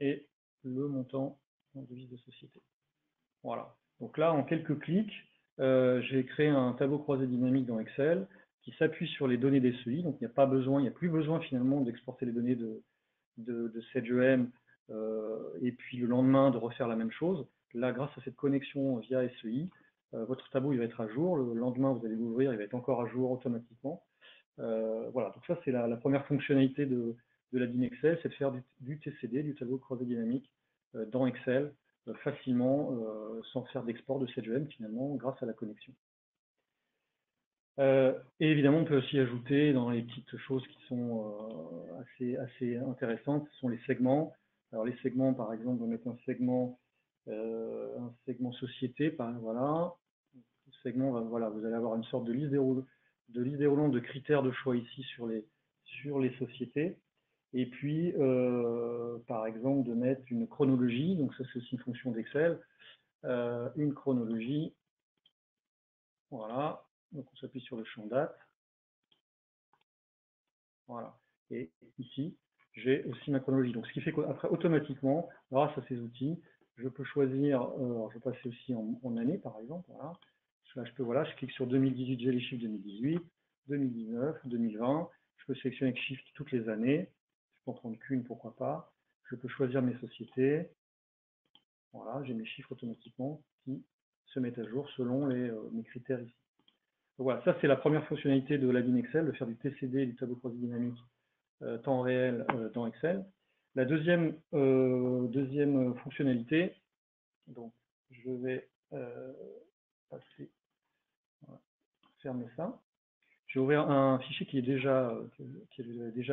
et le montant en devise de société. Voilà. Donc là, en quelques clics, j'ai créé un tableau croisé dynamique dans Excel qui s'appuie sur les données des SEI. Donc, il n'y a plus besoin finalement d'exporter les données de SedgeEM et puis le lendemain de refaire la même chose. Là, grâce à cette connexion via SEI, votre tableau il va être à jour. Le lendemain, vous allez l'ouvrir, il va être encore à jour automatiquement. Voilà, donc ça c'est la première fonctionnalité de la BIM Excel, c'est de faire du TCD, du tableau croisé dynamique, dans Excel, facilement, sans faire d'export de SedgeEM finalement, grâce à la connexion. Et évidemment, on peut aussi ajouter dans les petites choses qui sont assez intéressantes, ce sont les segments. Alors les segments, par exemple, on va mettre un segment société, voilà. Le segment, voilà, vous allez avoir une sorte de liste déroulante de critères de choix ici sur les sociétés. Et puis, par exemple, de mettre une chronologie, donc ça c'est aussi une fonction d'Excel, une chronologie, voilà, donc on s'appuie sur le champ date, voilà, et ici, j'ai aussi ma chronologie. Donc ce qui fait qu'après, automatiquement, grâce à ces outils, je peux choisir, je vais passer aussi en année, par exemple, voilà. Là, je clique sur 2018, j'ai les chiffres 2018, 2019, 2020. Je peux sélectionner avec Shift toutes les années. Je peux en prendre qu'une, pourquoi pas. Je peux choisir mes sociétés. Voilà, j'ai mes chiffres automatiquement qui se mettent à jour selon mes critères ici. Donc voilà, ça c'est la première fonctionnalité de la BIM Excel, de faire du TCD, du tableau croisé dynamique temps réel dans Excel. La deuxième fonctionnalité, donc je vais passer. Voilà. Fermer ça. Je vais ouvrir un fichier qui est déjà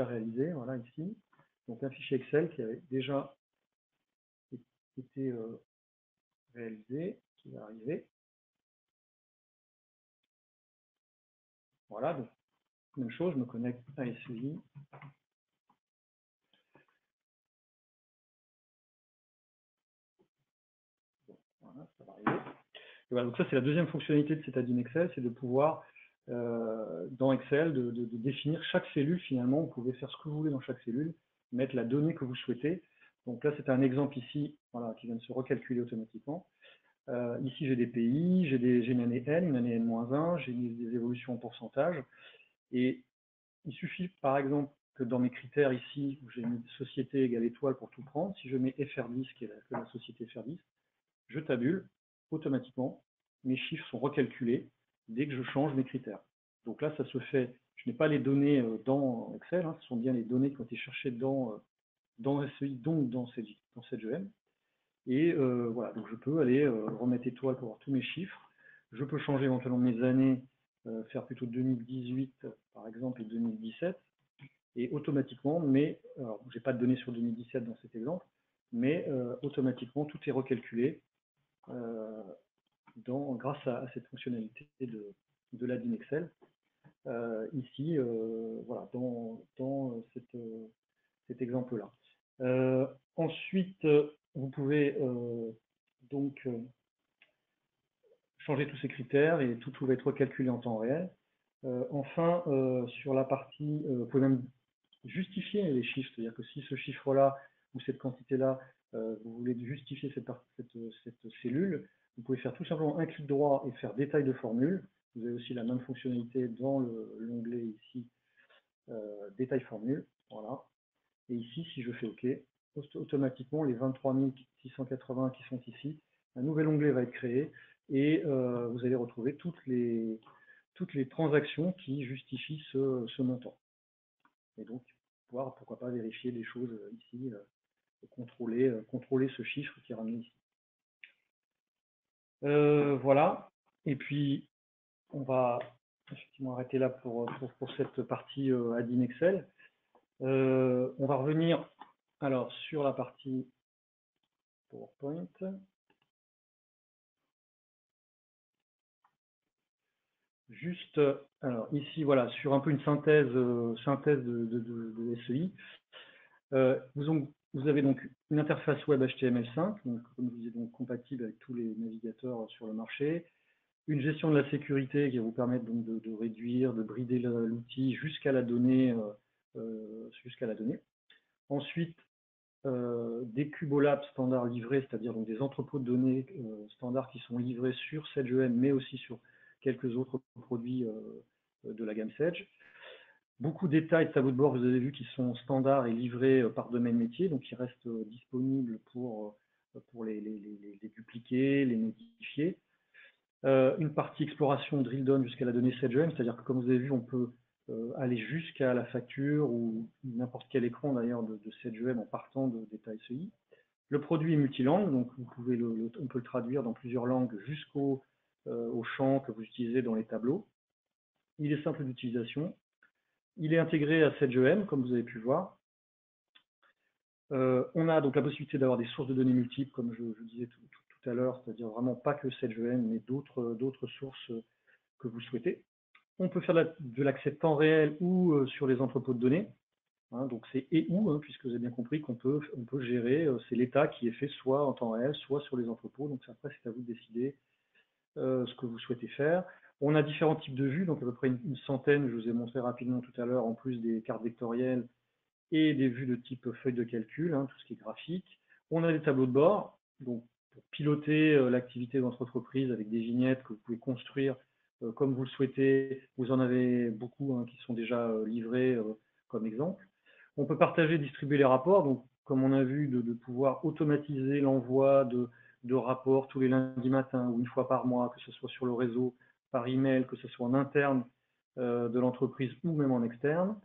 réalisé, voilà ici. Donc un fichier Excel qui avait déjà été réalisé, qui va arriver. Voilà, donc même chose, je me connecte à SEI. Voilà, ça va arriver. Et voilà, donc ça c'est la deuxième fonctionnalité de cette BIM Excel, c'est de pouvoir dans Excel de définir chaque cellule finalement. Vous pouvez faire ce que vous voulez dans chaque cellule, mettre la donnée que vous souhaitez. Donc là c'est un exemple ici, voilà, qui vient de se recalculer automatiquement. Ici j'ai des pays, j'ai une année N, une année N-1, j'ai des évolutions en pourcentage. Et il suffit par exemple que dans mes critères ici, où j'ai mis société égale étoile pour tout prendre, si je mets FR10, qui est la société FR10, je tabule automatiquement, mes chiffres sont recalculés dès que je change mes critères. Donc là, ça se fait, je n'ai pas les données dans Excel, hein, ce sont bien les données qui ont été cherchées dans SEI, donc dans SedgeEM. Et voilà, donc je peux aller remettre étoile pour voir tous mes chiffres. Je peux changer éventuellement mes années, faire plutôt 2018 par exemple et 2017. Et automatiquement, mais, alors j'ai pas de données sur 2017 dans cet exemple, mais automatiquement tout est recalculé grâce à cette fonctionnalité de la BIM Excel. Ici, voilà, dans cet exemple-là. Ensuite, vous pouvez donc changer tous ces critères et tout va être recalculé en temps réel. Enfin, sur la partie, vous pouvez même justifier les chiffres, c'est-à-dire que si ce chiffre-là ou cette quantité-là, vous voulez justifier cette cellule, vous pouvez faire tout simplement un clic droit et faire détail de formule. Vous avez aussi la même fonctionnalité dans l'onglet ici, détail formule, voilà. Et ici, si je fais OK, automatiquement, les 23 680 qui sont ici, un nouvel onglet va être créé et vous allez retrouver toutes les transactions qui justifient ce montant. Et donc, pouvoir, pourquoi pas, vérifier des choses ici, contrôler ce chiffre qui est ramené ici. Voilà. Et puis, on va effectivement arrêter là pour cette partie BIM Excel. On va revenir alors sur la partie PowerPoint. Juste, alors ici, voilà, sur un peu une synthèse de SEI. Vous avez donc une interface web HTML5, donc, comme je vous disais, donc compatible avec tous les navigateurs sur le marché. Une gestion de la sécurité qui va vous permettre donc de réduire, de brider l'outil jusqu'à la donnée. Ensuite, des cubolabs standards livrés, c'est-à-dire donc des entrepôts de données standards qui sont livrés sur SedgeEM, mais aussi sur quelques autres produits de la gamme Sage. Beaucoup d'états et de tableaux de bord, vous avez vu, qui sont standards et livrés par domaine métier, donc ils restent disponibles pour les dupliquer, les modifier. Une partie exploration drill down jusqu'à la donnée SageEM, c'est-à-dire que comme vous avez vu, on peut aller jusqu'à la facture ou n'importe quel écran d'ailleurs de SageEM en partant d'état SEI. Le produit est multilangue, donc on peut le traduire dans plusieurs langues jusqu'au champ que vous utilisez dans les tableaux. Il est simple d'utilisation. Il est intégré à SageEM, comme vous avez pu voir. On a donc la possibilité d'avoir des sources de données multiples, comme je disais tout à l'heure, c'est-à-dire vraiment pas que SageEM, mais d'autres sources que vous souhaitez. On peut faire de l'accès temps réel ou sur les entrepôts de données. Hein, donc c'est et ou, hein, puisque vous avez bien compris qu'on peut gérer, c'est l'état qui est fait soit en temps réel, soit sur les entrepôts. Donc après, c'est à vous de décider ce que vous souhaitez faire. On a différents types de vues, donc à peu près une centaine, je vous ai montré rapidement tout à l'heure, en plus des cartes vectorielles et des vues de type feuille de calcul, hein, tout ce qui est graphique. On a des tableaux de bord, donc pour piloter l'activité de votre entreprise avec des vignettes que vous pouvez construire comme vous le souhaitez. Vous en avez beaucoup hein, qui sont déjà livrés comme exemple. On peut partager et distribuer les rapports, donc comme on a vu, de pouvoir automatiser l'envoi de rapports tous les lundis matins ou une fois par mois, que ce soit sur le réseau, par email, que ce soit en interne de l'entreprise ou même en externe.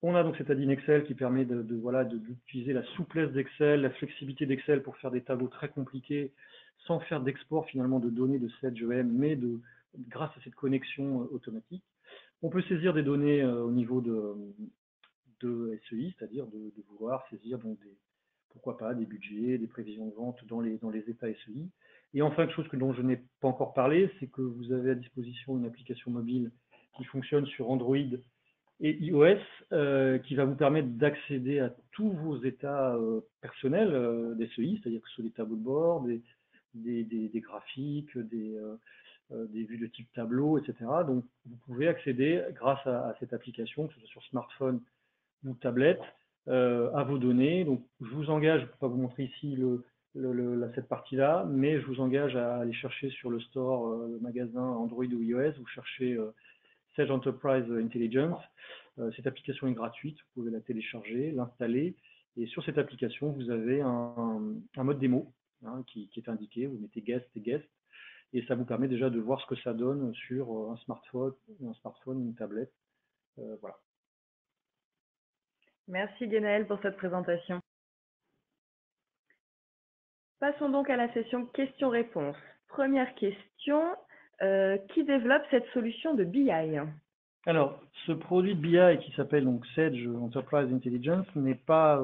On a donc cet add-in Excel qui permet d'utiliser la souplesse d'Excel, la flexibilité d'Excel pour faire des tableaux très compliqués sans faire d'export finalement de données de SageEM, mais grâce à cette connexion automatique. On peut saisir des données au niveau de SEI, c'est-à-dire de vouloir saisir donc pourquoi pas des budgets, des prévisions de vente dans les états SEI. Et enfin, quelque chose dont je n'ai pas encore parlé, c'est que vous avez à disposition une application mobile qui fonctionne sur Android et iOS qui va vous permettre d'accéder à tous vos états personnels d'SEI, c'est-à-dire que ce soit des tableaux de bord, des graphiques, des vues de type tableau, etc. Donc, vous pouvez accéder grâce à cette application, que ce soit sur smartphone ou tablette, à vos données. Donc, je vous engage, je ne peux pas vous montrer ici cette partie-là, mais je vous engage à aller chercher sur le store, le magasin Android ou iOS, vous cherchez Sage Enterprise Intelligence. Cette application est gratuite, vous pouvez la télécharger, l'installer, et sur cette application, vous avez un mode démo hein, qui est indiqué, vous mettez guest et guest, et ça vous permet déjà de voir ce que ça donne sur un smartphone, une tablette. Voilà. Merci Guénaël pour cette présentation. Passons donc à la session questions-réponses. Première question, qui développe cette solution de BI? Alors, ce produit de BI qui s'appelle donc Sage Enterprise Intelligence n'est pas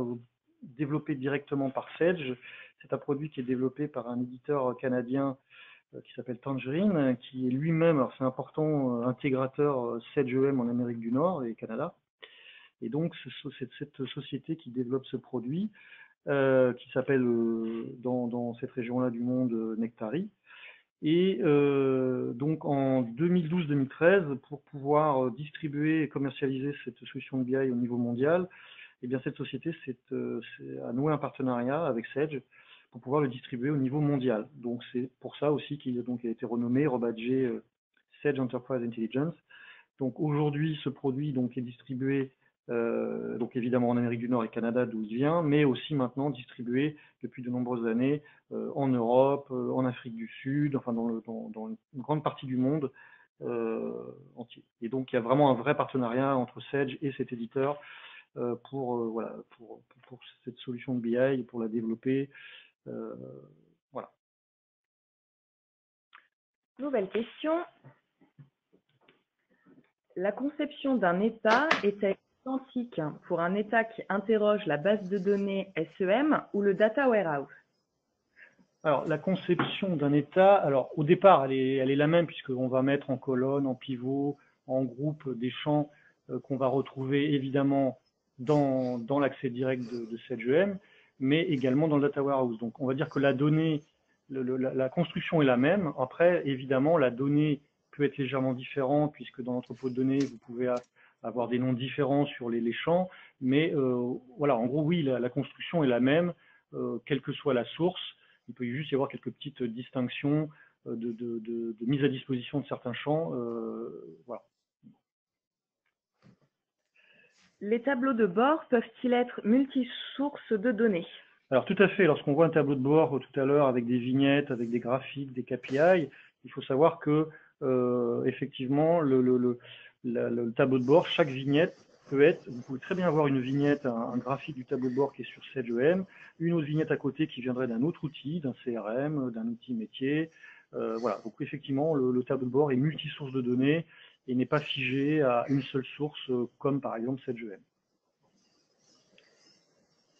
développé directement par Sage. C'est un produit qui est développé par un éditeur canadien qui s'appelle Tangerine, qui est lui-même, alors c'est important, intégrateur SageEM en Amérique du Nord et Canada. Et donc, c'est cette société qui développe ce produit, qui s'appelle dans cette région-là du monde Nectari. Et donc en 2012-2013, pour pouvoir distribuer et commercialiser cette solution de BI au niveau mondial, eh bien cette société a noué un partenariat avec Sage pour pouvoir le distribuer au niveau mondial. Donc c'est pour ça aussi qu'il a été renommé, rebadgé Sage Enterprise Intelligence. Donc aujourd'hui, ce produit est distribué donc évidemment en Amérique du Nord et Canada d'où il vient, mais aussi maintenant distribué depuis de nombreuses années en Europe, en Afrique du Sud, enfin dans une grande partie du monde entier. Et donc il y a vraiment un vrai partenariat entre Sage et cet éditeur pour cette solution de BI, pour la développer. Voilà. Nouvelle question. La conception d'un état est-elle identique pour un état qui interroge la base de données SEM ou le data warehouse? Alors, la conception d'un état, alors au départ, elle est la même puisqu'on va mettre en colonne, en pivot, en groupe des champs qu'on va retrouver évidemment dans l'accès direct de SageEM, mais également dans le data warehouse. Donc, on va dire que la donnée, la construction est la même. Après, évidemment, la donnée peut être légèrement différente puisque dans l'entrepôt de données, vous pouvez avoir des noms différents sur les champs, mais voilà, en gros, oui, la construction est la même, quelle que soit la source. Il peut juste y avoir quelques petites distinctions de mise à disposition de certains champs. Voilà. Les tableaux de bord peuvent-ils être multisources de données? Alors tout à fait, lorsqu'on voit un tableau de bord tout à l'heure avec des vignettes, avec des graphiques, des KPI, il faut savoir que effectivement le tableau de bord, chaque vignette peut être, vous pouvez très bien avoir une vignette, un graphique du tableau de bord qui est sur SageEM, une autre vignette à côté qui viendrait d'un autre outil, d'un CRM, d'un outil métier. Voilà, donc effectivement le tableau de bord est multisource de données et n'est pas figé à une seule source comme par exemple SageEM.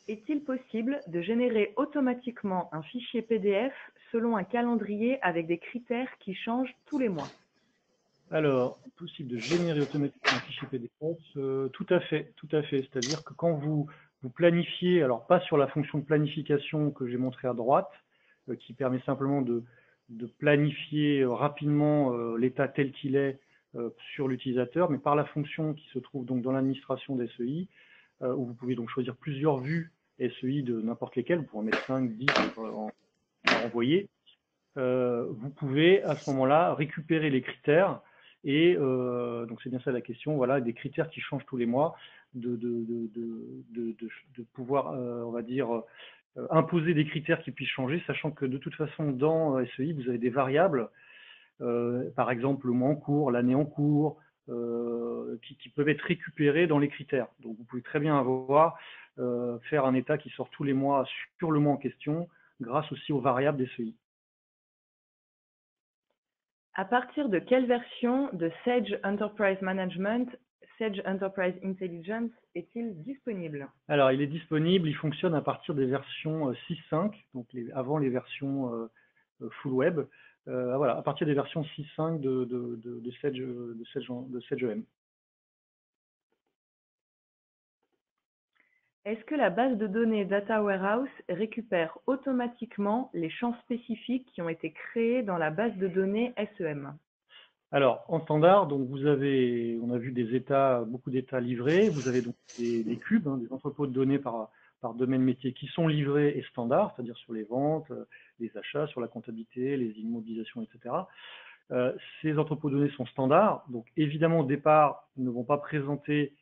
Est-il possible de générer automatiquement un fichier PDF selon un calendrier avec des critères qui changent tous les mois? Alors, possible de générer automatiquement un fichier PDF, tout à fait. C'est-à-dire que quand vous planifiez, alors pas sur la fonction de planification que j'ai montrée à droite, qui permet simplement de planifier rapidement l'état tel qu'il est sur l'utilisateur, mais par la fonction qui se trouve donc dans l'administration d'SEI, où vous pouvez donc choisir plusieurs vues SEI de n'importe lesquelles, vous pouvez en mettre 5, 10 à envoyer. Vous pouvez à ce moment-là récupérer les critères et donc c'est bien ça la question, voilà, des critères qui changent tous les mois, de pouvoir, on va dire, imposer des critères qui puissent changer, sachant que de toute façon dans SEI vous avez des variables, par exemple le mois en cours, l'année en cours, qui peuvent être récupérées dans les critères. Donc vous pouvez très bien avoir faire un état qui sort tous les mois sur le mois en question, grâce aussi aux variables des SEI. À partir de quelle version de Sage Enterprise Management, Sage Enterprise Intelligence est-il disponible? Alors, il est disponible, il fonctionne à partir des versions 6.5, donc avant les versions full web. Voilà, à partir des versions 6.5 de SageEM. Est-ce que la base de données Data Warehouse récupère automatiquement les champs spécifiques qui ont été créés dans la base de données SEM? Alors, en standard, donc on a vu des états, beaucoup d'états livrés. Vous avez donc des cubes, hein, des entrepôts de données par domaine métier qui sont livrés et standards, c'est-à-dire sur les ventes, les achats, sur la comptabilité, les immobilisations, etc. Ces entrepôts de données sont standards, donc évidemment au départ, ils ne vont pas présenter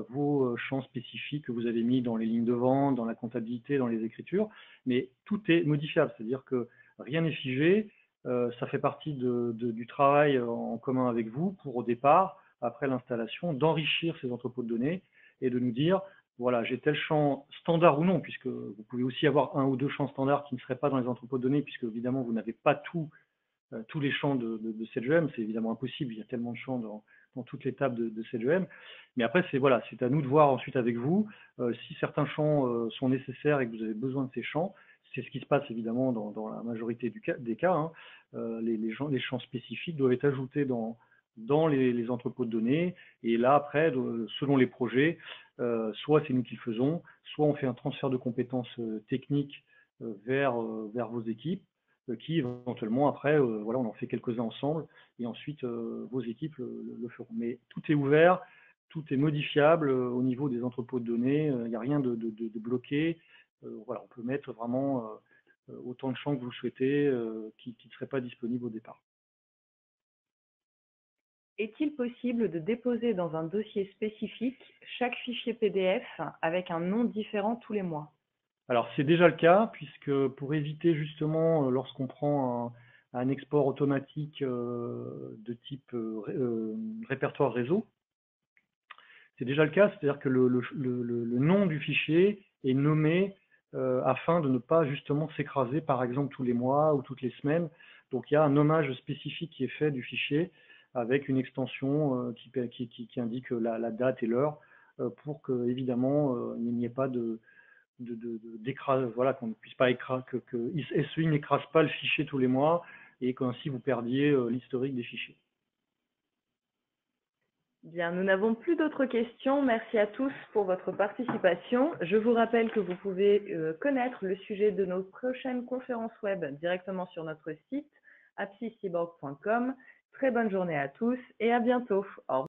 vos champs spécifiques que vous avez mis dans les lignes de vente, dans la comptabilité, dans les écritures, mais tout est modifiable, c'est-à-dire que rien n'est figé. Ça fait partie du travail en commun avec vous pour au départ, après l'installation, d'enrichir ces entrepôts de données et de nous dire, voilà, j'ai tel champ standard ou non, puisque vous pouvez aussi avoir un ou deux champs standards qui ne seraient pas dans les entrepôts de données, puisque évidemment vous n'avez pas tous les champs de SageEM, c'est évidemment impossible, il y a tellement de champs dans toutes les tables de SageEM. Mais après, c'est à nous de voir ensuite avec vous si certains champs sont nécessaires et que vous avez besoin de ces champs. C'est ce qui se passe évidemment dans la majorité des cas. Hein. Les champs spécifiques doivent être ajoutés dans les entrepôts de données. Et là, après, selon les projets, soit c'est nous qui le faisons, soit on fait un transfert de compétences techniques vers vos équipes, qui éventuellement après, voilà, on en fait quelques-uns ensemble, et ensuite vos équipes le feront. Mais tout est ouvert, tout est modifiable au niveau des entrepôts de données, il n'y a rien de bloqué. Voilà, on peut mettre vraiment autant de champs que vous souhaitez qui ne seraient pas disponibles au départ. Est-il possible de déposer dans un dossier spécifique chaque fichier PDF avec un nom différent tous les mois? Alors c'est déjà le cas, puisque pour éviter justement, lorsqu'on prend un export automatique de type répertoire réseau, c'est déjà le cas, c'est-à-dire que le nom du fichier est nommé afin de ne pas justement s'écraser par exemple tous les mois ou toutes les semaines. Donc il y a un nommage spécifique qui est fait du fichier avec une extension qui indique la date et l'heure pour que évidemment il n'y ait pas d'écrase, voilà, qu'on ne puisse pas écraser, que SEI n'écrase pas le fichier tous les mois et qu'ainsi vous perdiez l'historique des fichiers. Bien, nous n'avons plus d'autres questions. Merci à tous pour votre participation. Je vous rappelle que vous pouvez connaître le sujet de nos prochaines conférences web directement sur notre site apsiscyborg.com. Très bonne journée à tous et à bientôt. Au revoir.